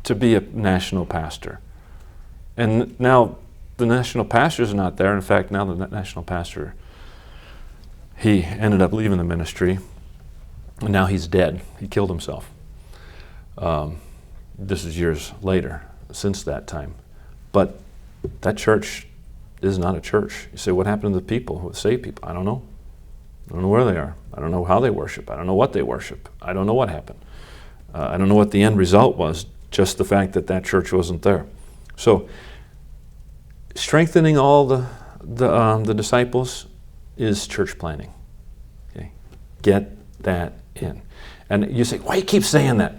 to be a national pastor. And now the national pastor's not there. In fact, now the national pastor, he ended up leaving the ministry, and now he's dead. He killed himself. This is years later, since that time. But that church is not a church. You say, what happened to the people, saved people? I don't know. I don't know where they are. I don't know how they worship. I don't know what they worship. I don't know what happened. I don't know what the end result was, just the fact that that church wasn't there. So, strengthening all the disciples is church planting. Okay? Get that in. And you say, why do you keep saying that?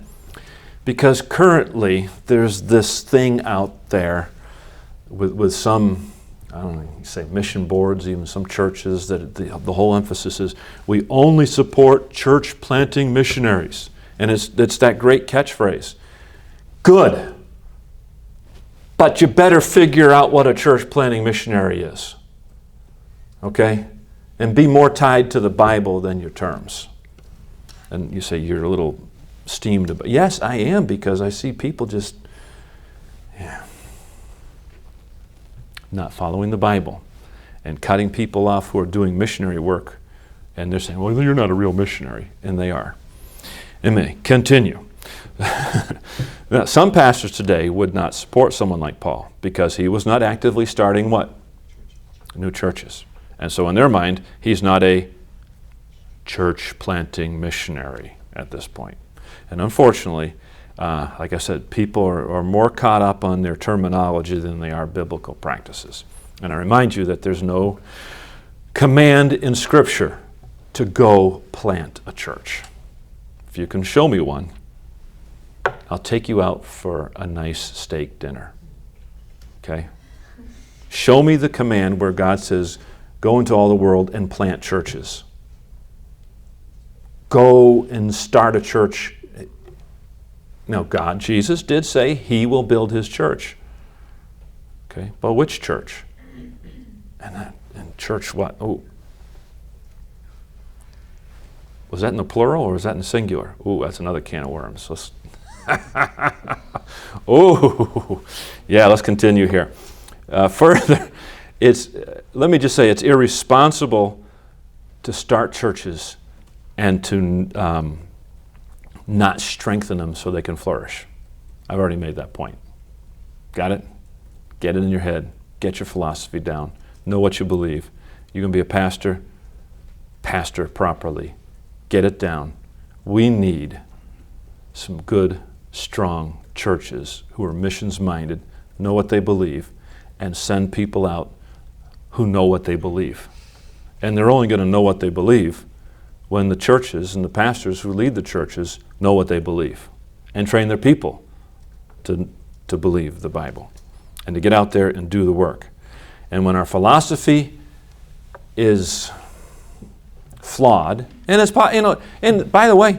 Because currently there's this thing out there with some I don't know, you say mission boards, even some churches, that the whole emphasis is we only support church planting missionaries. And it's that great catchphrase. Good. But you better figure out what a church planting missionary is. Okay? And be more tied to the Bible than your terms. And you say you're a little steamed about. Yes, I am, because I see people just not following the Bible and cutting people off who are doing missionary work. And they're saying, well, you're not a real missionary. And they are. Amen. Continue. Now, some pastors today would not support someone like Paul because he was not actively starting what? New churches. And so in their mind, he's not a church planting missionary at this point. And unfortunately, like I said, people are more caught up on their terminology than they are biblical practices. And I remind you that there's no command in Scripture to go plant a church. If you can show me one, I'll take you out for a nice steak dinner. Okay? Show me the command where God says, go into all the world and plant churches. Go and start a church. Now, Jesus did say he will build his church. Okay, but which church? And church what? Oh. Was that in the plural or was that in the singular? Oh, that's another can of worms. Oh, yeah, let's continue here. Further, let me just say it's irresponsible to start churches and to not strengthen them so they can flourish. I've already made that point. Got it? Get it in your head. Get your philosophy down. Know what you believe. You're going to be a pastor. Pastor properly. Get it down. We need some good, strong churches who are missions-minded, know what they believe, and send people out who know what they believe. And they're only going to know what they believe when the churches and the pastors who lead the churches know what they believe and train their people to believe the Bible and to get out there and do the work. And when our philosophy is flawed, and it's, and by the way,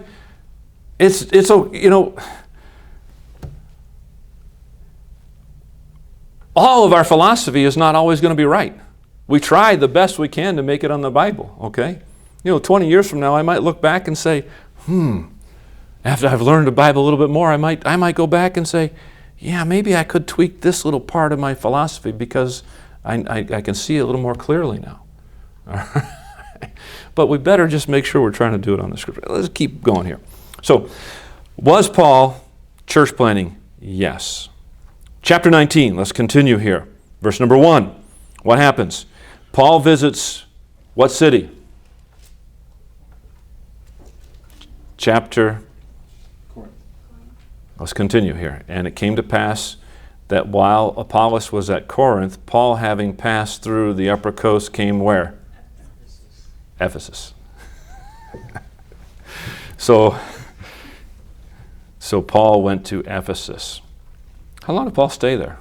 it's all of our philosophy is not always going to be right. We try the best we can to make it on the Bible, okay? 20 years from now, I might look back and say, after I've learned the Bible a little bit more, I might go back and say, yeah, maybe I could tweak this little part of my philosophy because I can see it a little more clearly now. All right? But we better just make sure we're trying to do it on the Scripture. Let's keep going here. So, was Paul church planting? Yes. Chapter 19, let's continue here. Verse number 1. What happens? Paul visits what city? Chapter. Let's continue here. And it came to pass that while Apollos was at Corinth, Paul, having passed through the upper coast, came where? Ephesus. So Paul went to Ephesus. How long did Paul stay there?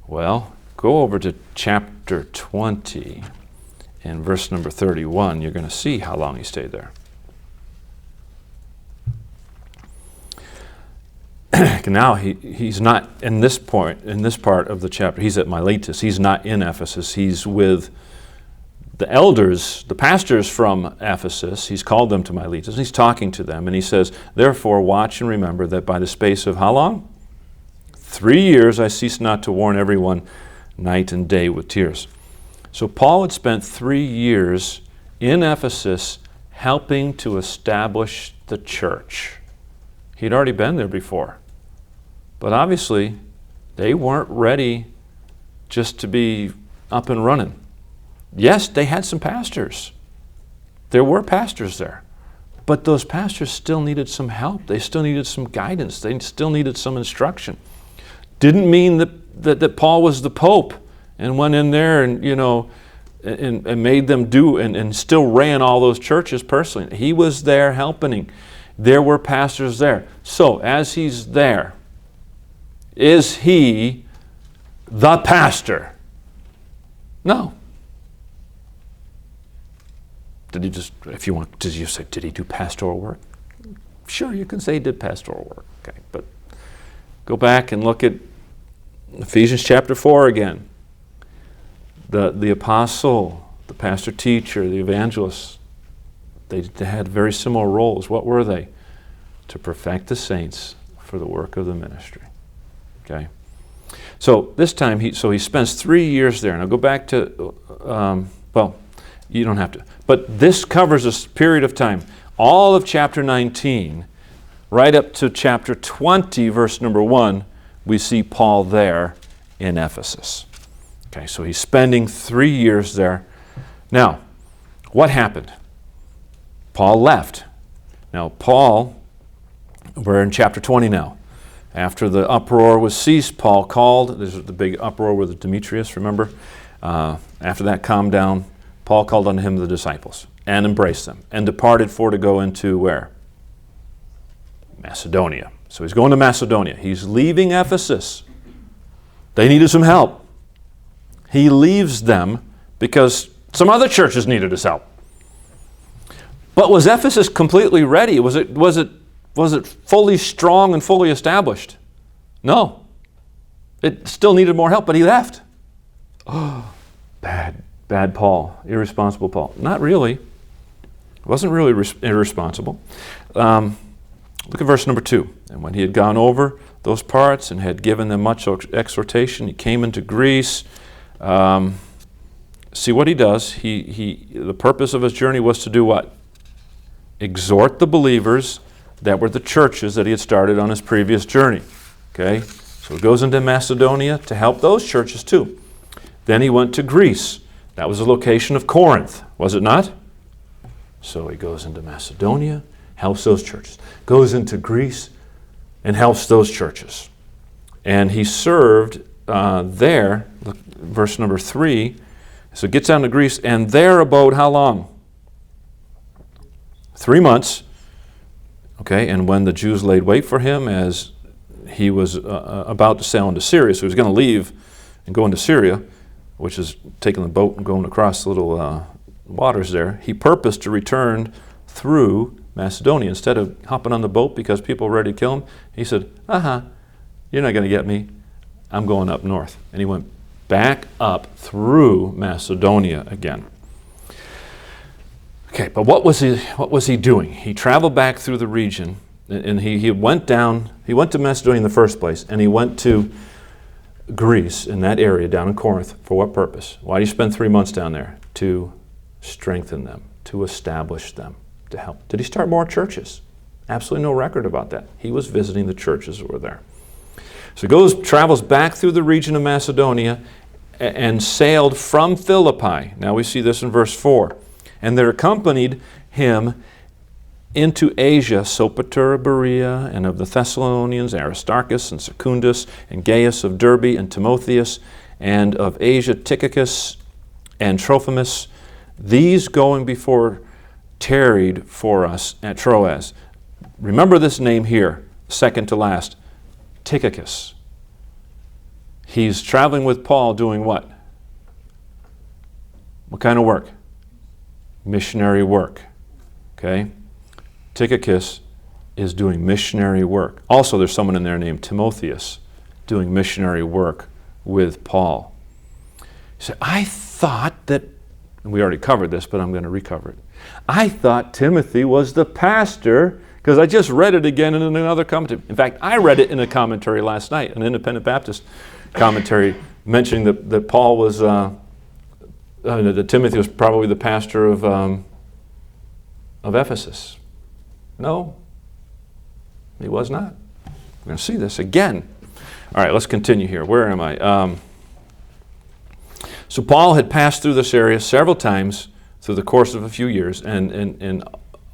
Well, go over to chapter 20 and verse number 31. You're going to see how long he stayed there. Now he's not in this part of the chapter. He's at Miletus. He's not in Ephesus. He's with the elders, the pastors from Ephesus. He's called them to Miletus. And he's talking to them, and he says, "Therefore watch and remember that by the space of how long? 3 years I cease not to warn everyone night and day with tears." So Paul had spent 3 years in Ephesus helping to establish the church. He'd already been there before. But obviously, they weren't ready just to be up and running. Yes, they had some pastors. There were pastors there. But those pastors still needed some help. They still needed some guidance. They still needed some instruction. Didn't mean that Paul was the Pope and went in there and, and made them do and still ran all those churches personally. He was there helping. There were pastors there. So as he's there, is he the pastor. No. Did he just, if you want, did you say, did he do pastoral work? Sure, you can say he did pastoral work. Okay, but go back and look at Ephesians chapter 4 again. The apostle, the pastor teacher, the evangelist, they had very similar roles. What were they? To perfect the saints for the work of the ministry. Okay? So this time, he spends 3 years there. Now go back to, well, you don't have to. But this covers a period of time. All of chapter 19, right up to chapter 20, verse number 1, we see Paul there in Ephesus. Okay, so he's spending 3 years there. Now, what happened? Paul left. Now, Paul, we're in chapter 20 now. After the uproar was ceased, Paul called. There's the big uproar with Demetrius, remember? After that calmed down, Paul called unto him the disciples and embraced them and departed for to go into where? Macedonia. So he's going to Macedonia. He's leaving Ephesus. They needed some help. He leaves them because some other churches needed his help. But was Ephesus completely ready? Was it fully strong and fully established? No. It still needed more help, but he left. Oh, bad Paul, irresponsible Paul. Not really. It wasn't really irresponsible. Look at verse number 2. And when he had gone over those parts and had given them much exhortation, he came into Greece. See what he does. The purpose of his journey was to do what? Exhort the believers that were the churches that he had started on his previous journey. Okay? So he goes into Macedonia to help those churches too. Then he went to Greece. That was the location of Corinth, was it not? So he goes into Macedonia, helps those churches. Goes into Greece and helps those churches. And he served there, look, verse number 3. So gets down to Greece, and there abode how long? 3 months. Okay, and when the Jews laid wait for him as he was about to sail into Syria, so he was going to leave and go into Syria, which is taking the boat and going across the little waters there, he purposed to return through Macedonia. Instead of hopping on the boat because people were ready to kill him, he said, you're not going to get me. I'm going up north. And he went back up through Macedonia again. Okay, but what was he doing? He traveled back through the region, and he went to Macedonia in the first place, and he went to Greece, in that area down in Corinth. For what purpose? Why did he spend 3 months down there? To strengthen them, to establish them, to help. Did he start more churches? Absolutely no record about that. He was visiting the churches that were there. So he travels back through the region of Macedonia and sailed from Philippi. Now we see this in verse 4. And there accompanied him into Asia, Sopater of Berea, and of the Thessalonians, Aristarchus and Secundus, and Gaius of Derbe, and Timotheus, and of Asia, Tychicus, and Trophimus. These going before tarried for us at Troas. Remember this name here, second to last, Tychicus. He's traveling with Paul doing what? What kind of work? Missionary work. Okay? Tychicus is doing missionary work. Also, there's someone in there named Timotheus doing missionary work with Paul. He said, I thought that, and we already covered this, but I'm going to recover it. I thought Timothy was the pastor, because I just read it again in another commentary. In fact, I read it in a commentary last night, an Independent Baptist commentary, mentioning that Paul was, that Timothy was probably the pastor of Ephesus. No, he was not. We're going to see this again. All right, let's continue here. Where am I? So Paul had passed through this area several times through the course of a few years, and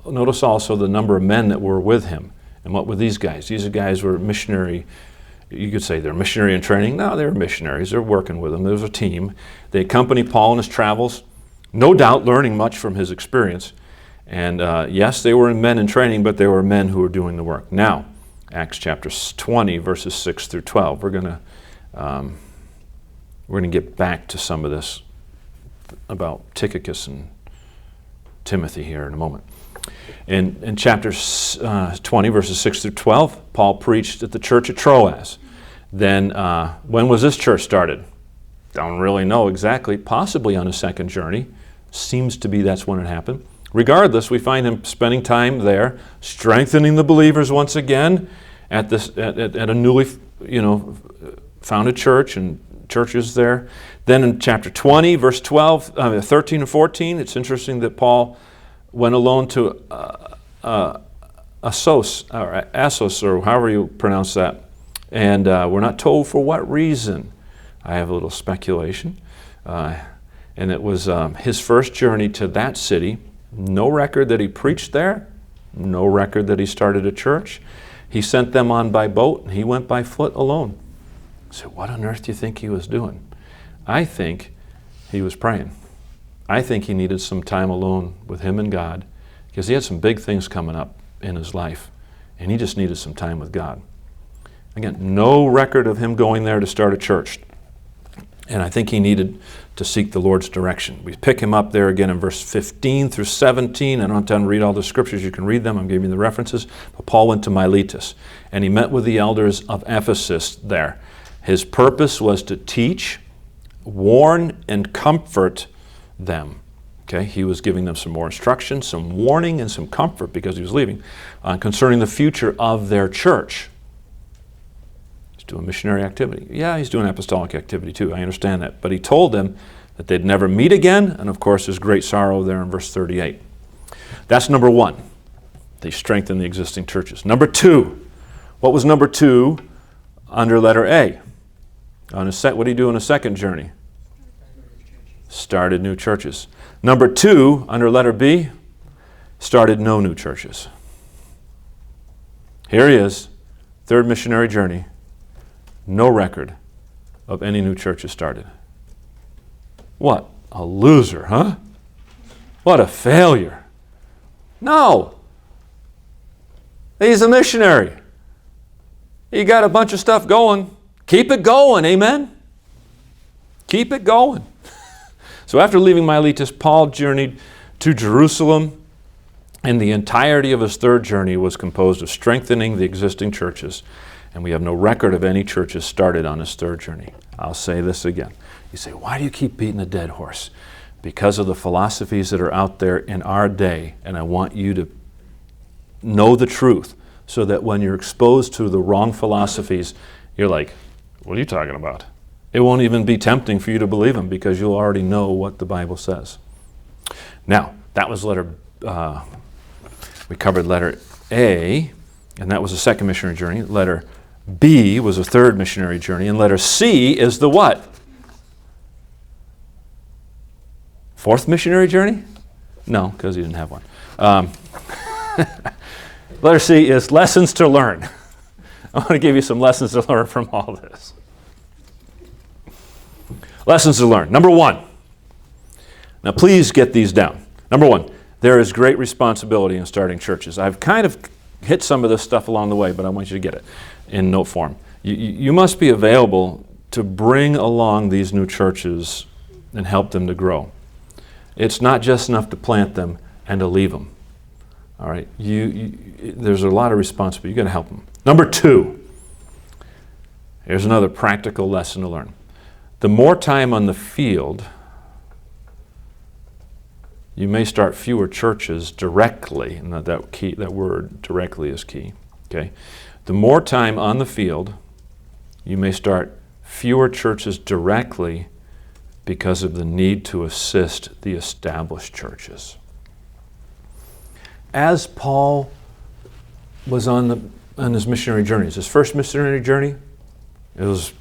notice also the number of men that were with him. And what were these guys? These guys were missionary. You could say they're missionary in training. No, they were missionaries. They're working with him. There was a team. They accompanied Paul in his travels, no doubt learning much from his experience. And yes, they were men in training, but they were men who were doing the work. Now, Acts chapter 20, verses 6 through 12. We're going to We're going to get back to some of this about Tychicus and Timothy here in a moment. In chapter 20, verses 6 through 12, Paul preached at the church at Troas. Then, when was this church started? Don't really know exactly. Possibly on his second journey. Seems to be that's when it happened. Regardless, we find him spending time there, strengthening the believers once again at a newly, founded church and churches there. Then in chapter 20, verse 13 and 14, it's interesting that Paul went alone to Assos, or however you pronounce that. And we're not told for what reason. I have a little speculation. And it was his first journey to that city. No record that he preached there. No record that he started a church. He sent them on by boat, and he went by foot alone. So what on earth do you think he was doing? I think he was praying. I think he needed some time alone with him and God, because he had some big things coming up in his life, and he just needed some time with God. Again, no record of him going there to start a church. And I think he needed to seek the Lord's direction. We pick him up there again in verse 15 through 17. I don't have time to read all the scriptures. You can read them. I'm giving you the references. But Paul went to Miletus, and he met with the elders of Ephesus there. His purpose was to teach, warn, and comfort them. Okay, he was giving them some more instruction, some warning, and some comfort, because he was leaving, concerning the future of their church. He's doing missionary activity. Yeah, he's doing apostolic activity too. I understand that. But he told them that they'd never meet again, and of course there's great sorrow there in verse 38. That's number one. They strengthen the existing churches. Number two. What was number two under letter A? What did he do on a second journey? Started new churches. Number two, under letter B, started no new churches. Here he is, third missionary journey. No record of any new churches started. What a loser, huh? What a failure. No. He's a missionary. He got a bunch of stuff going. Keep it going, amen? Keep it going. So after leaving Miletus, Paul journeyed to Jerusalem, and the entirety of his third journey was composed of strengthening the existing churches, and we have no record of any churches started on his third journey. I'll say this again. You say, why do you keep beating a dead horse? Because of the philosophies that are out there in our day, and I want you to know the truth so that when you're exposed to the wrong philosophies, you're like, what are you talking about? It won't even be tempting for you to believe them because you'll already know what the Bible says. Now, that was we covered letter A, and that was the second missionary journey. Letter B was the third missionary journey, and letter C is the what? Fourth missionary journey? No, because he didn't have one. Letter C is lessons to learn. I want to give you some lessons to learn from all this. Lessons to learn. Number one. Now please get these down. Number one, there is great responsibility in starting churches. I've kind of hit some of this stuff along the way, but I want you to get it in note form. You must be available to bring along these new churches and help them to grow. It's not just enough to plant them and to leave them. All right, there's a lot of responsibility. You've got to help them. Number two, here's another practical lesson to learn. The more time on the field, you may start fewer churches directly, and that word directly is key. Okay, the more time on the field, you may start fewer churches directly because of the need to assist the established churches. As Paul was on his missionary journeys, his first missionary journey, it was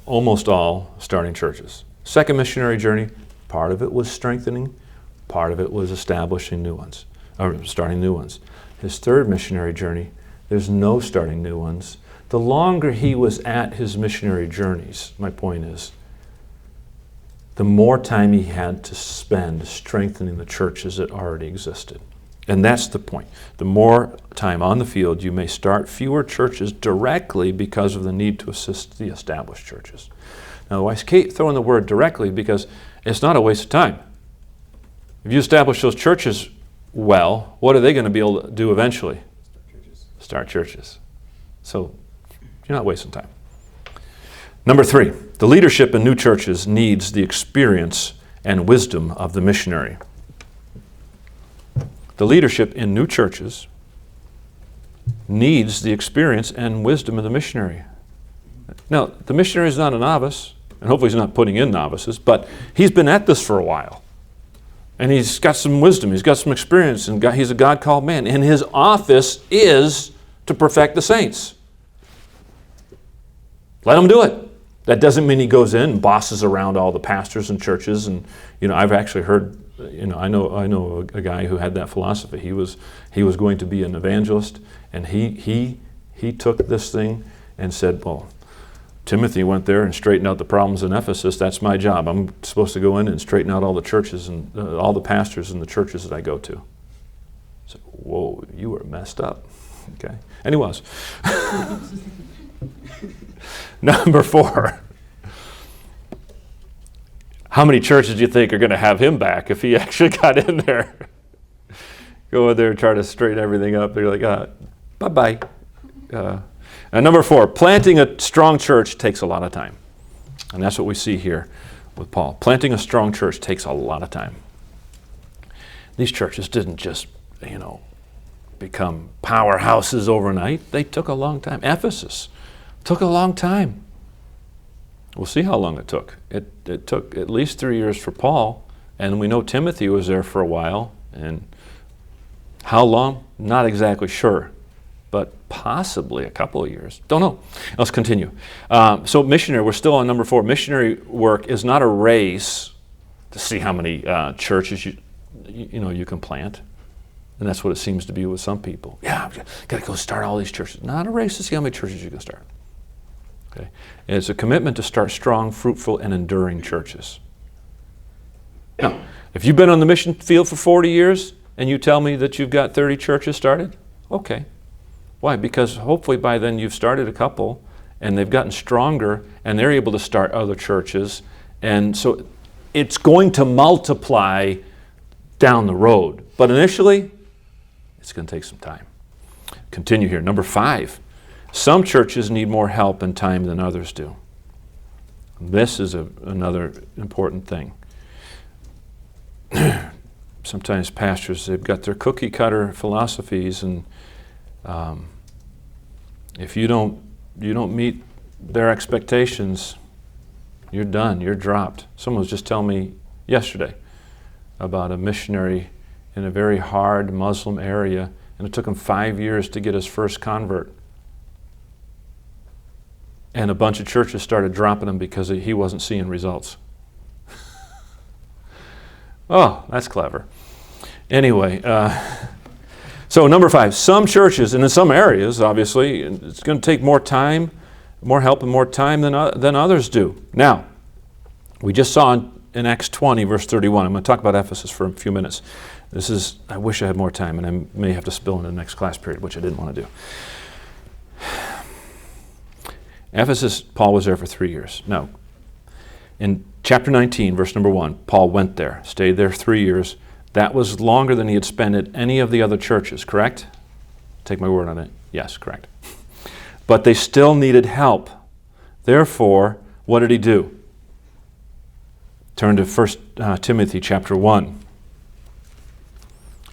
almost all starting churches. Second missionary journey, part of it was strengthening, part of it was establishing new ones, or starting new ones. His third missionary journey, there's no starting new ones. The longer he was at his missionary journeys, my point is, the more time he had to spend strengthening the churches that already existed. And that's the point. The more time on the field, you may start fewer churches directly because of the need to assist the established churches. Now, I keep throwing the word directly because it's not a waste of time. If you establish those churches well, what are they going to be able to do eventually? Start churches. So you're not wasting time. Number 3, the leadership in new churches needs the experience and wisdom of the missionary. The leadership in new churches needs the experience and wisdom of the missionary. Now, the missionary is not a novice, and hopefully he's not putting in novices, but he's been at this for a while. And he's got some wisdom, he's got some experience, and he's a God-called man. And his office is to perfect the saints. Let him do it. That doesn't mean he goes in and bosses around all the pastors and churches. And I've actually heard, I know a guy who had that philosophy. He was going to be an evangelist, and he took this thing and said, well, Timothy went there and straightened out the problems in Ephesus. That's my job. I'm supposed to go in and straighten out all the churches and all the pastors in the churches that I go to. So, whoa, you were messed up. Okay, and he was. Number 4. How many churches do you think are going to have him back if he actually got in there? Go in there and try to straighten everything up. They're like, bye-bye. And number 4, planting a strong church takes a lot of time. And that's what we see here with Paul. Planting a strong church takes a lot of time. These churches didn't just, become powerhouses overnight. They took a long time. Ephesus took a long time. We'll see how long it took. It took at least 3 years for Paul, and we know Timothy was there for a while. And how long? Not exactly sure, but possibly a couple of years. Don't know. Let's continue. So missionary, we're still on number 4. Missionary work is not a race to see how many churches you can plant. And that's what it seems to be with some people. Yeah, I've got to go start all these churches. Not a race to see how many churches you can start. Okay? It's a commitment to start strong, fruitful, and enduring churches. Now, if you've been on the mission field for 40 years and you tell me that you've got 30 churches started, okay. Why? Because hopefully by then you've started a couple and they've gotten stronger and they're able to start other churches. And so it's going to multiply down the road. But initially, it's going to take some time. Continue here. Number 5. Some churches need more help and time than others do. This is another important thing. Sometimes pastors, they've got their cookie cutter philosophies, and if you don't meet their expectations, you're done, you're dropped. Someone was just telling me yesterday about a missionary in a very hard Muslim area, and it took him 5 years to get his first convert. And a bunch of churches started dropping him because he wasn't seeing results. Oh, that's clever. Anyway, so number 5, some churches, and in some areas, obviously, it's going to take more time, more help and more time than others do. Now, we just saw in Acts 20, verse 31, I'm going to talk about Ephesus for a few minutes. I wish I had more time, and I may have to spill into the next class period, which I didn't want to do. Ephesus, Paul was there for 3 years. Now, in chapter 19, verse number 1, Paul went there, stayed there 3 years. That was longer than he had spent at any of the other churches, correct? Take my word on it. Yes, correct. But they still needed help. Therefore, what did he do? Turn to 1 Timothy chapter 1.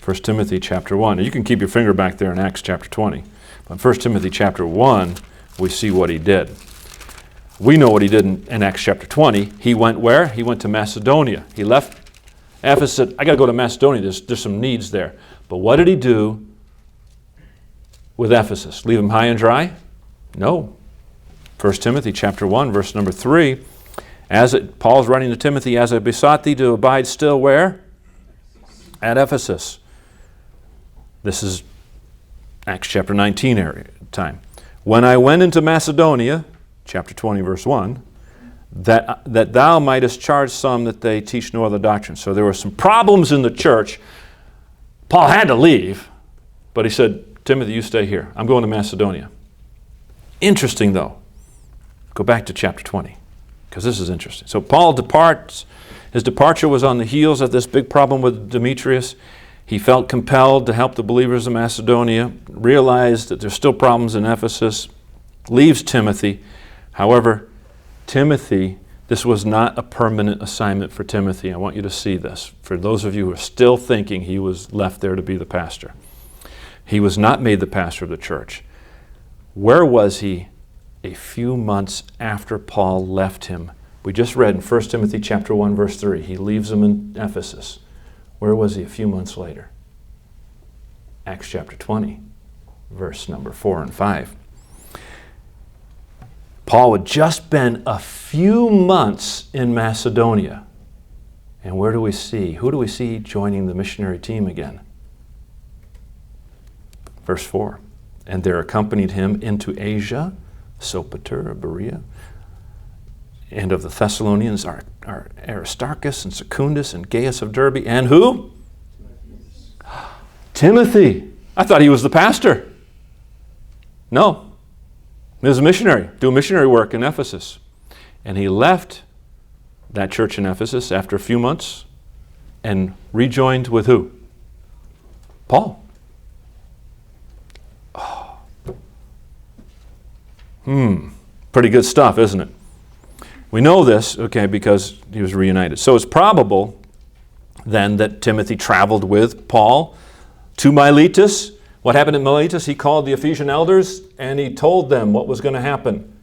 1 Timothy chapter 1. Now, you can keep your finger back there in Acts chapter 20. But 1 Timothy chapter 1, we see what he did. We know what he did in Acts chapter 20. He went where? He went to Macedonia. He left Ephesus, said, I got to go to Macedonia. There's some needs there. But what did he do with Ephesus? Leave him high and dry? No. 1 Timothy chapter 1, verse number 3. Paul's writing to Timothy, as I besought thee to abide still where? At Ephesus. This is Acts chapter 19 time. When I went into Macedonia, chapter 20, verse 1, that thou mightest charge some that they teach no other doctrine. So there were some problems in the church. Paul had to leave, but he said, Timothy, you stay here. I'm going to Macedonia. Interesting, though. Go back to chapter 20. because this is interesting. So Paul departs. His departure was on the heels of this big problem with Demetrius. He felt compelled to help the believers of Macedonia, realized that there's still problems in Ephesus, leaves Timothy. However, Timothy, this was not a permanent assignment for Timothy. I want you to see this. For those of you who are still thinking he was left there to be the pastor. He was not made the pastor of the church. Where was he a few months after Paul left him? We just read in 1 Timothy chapter 1, verse 3. He leaves him in Ephesus. Where was he a few months later? Acts chapter 20, verse number 4 and 5. Paul had just been a few months in Macedonia. And where do we see? Who do we see joining the missionary team again? Verse 4. And there accompanied him into Asia, Sopater of Berea, and of the Thessalonians are Aristarchus and Secundus and Gaius of Derbe, and who? Timothy. I thought he was the pastor. No. He was a missionary, doing missionary work in Ephesus. And he left that church in Ephesus after a few months and rejoined with who? Paul. Oh. Pretty good stuff, isn't it? We know this, okay, because he was reunited. So it's probable then that Timothy traveled with Paul to Miletus. What happened in Miletus? He called the Ephesian elders and he told them what was going to happen.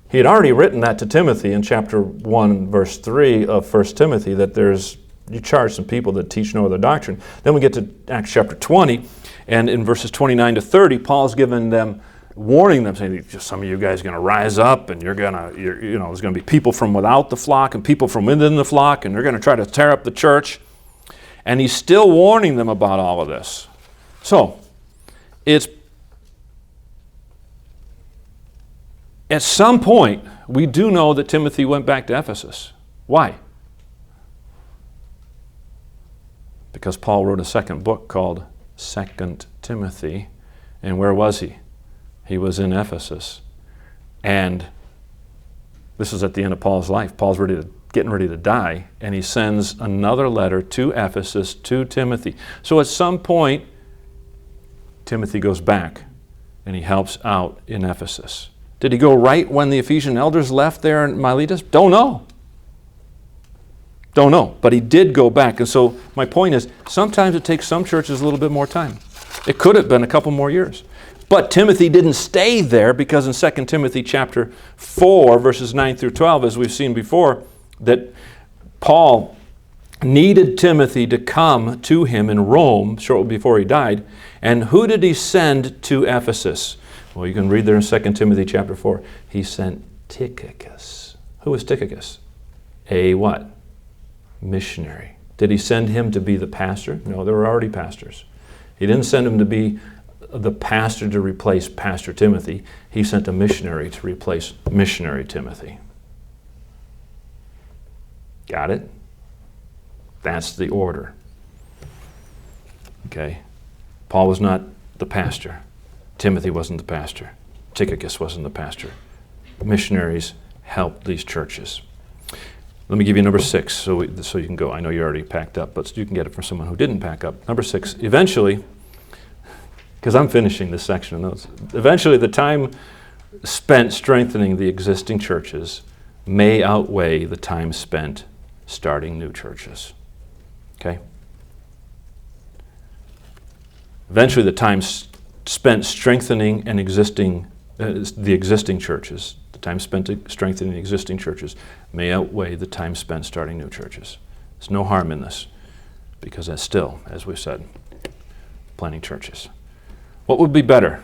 He had already written that to Timothy in chapter 1, verse 3 of 1 Timothy, that you charge some people that teach no other doctrine. Then we get to Acts chapter 20, and in verses 29 to 30, Paul's given them, warning them, saying, some of you guys are going to rise up, and there's going to be people from without the flock and people from within the flock, and they're going to try to tear up the church. And he's still warning them about all of this. So, it's at some point, we do know that Timothy went back to Ephesus. Why? Because Paul wrote a second book called 2 Timothy. And where was he? He was in Ephesus. And this is at the end of Paul's life. Paul's getting ready to die, and he sends another letter to Ephesus to Timothy. So at some point, Timothy goes back, and he helps out in Ephesus. Did he go right when the Ephesian elders left there in Miletus? Don't know. But he did go back. And so my point is, sometimes it takes some churches a little bit more time. It could have been a couple more years. But Timothy didn't stay there, because in 2 Timothy chapter 4, verses 9 through 12, as we've seen before, that Paul needed Timothy to come to him in Rome shortly before he died. And who did he send to Ephesus? Well, you can read there in 2 Timothy chapter 4. He sent Tychicus. Who was Tychicus? A what? Missionary. Did he send him to be the pastor? No, there were already pastors. He didn't send him to be the pastor to replace Pastor Timothy. He sent a missionary to replace missionary Timothy. Got it? That's the order. Okay? Paul was not the pastor. Timothy wasn't the pastor. Tychicus wasn't the pastor. Missionaries helped these churches. Let me give you number 6 so you can go. I know you're already packed up, but you can get it from someone who didn't pack up. Number 6, eventually, because I'm finishing this section of notes, eventually the time spent strengthening the existing churches may outweigh the time spent starting new churches. Okay? Eventually the time spent strengthening the existing churches, the time spent strengthening the existing churches may outweigh the time spent starting new churches. There's no harm in this, because that's still, as we've said, planting churches. What would be better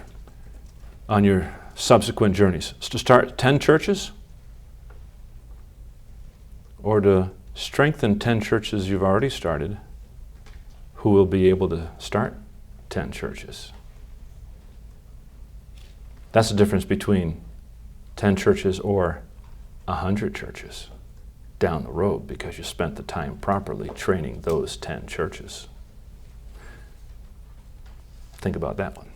on your subsequent journeys? To start 10 churches? Or to strengthen 10 churches you've already started, who will be able to start 10 churches? That's the difference between 10 churches or 100 churches down the road, because you spent the time properly training those 10 churches. Think about that one.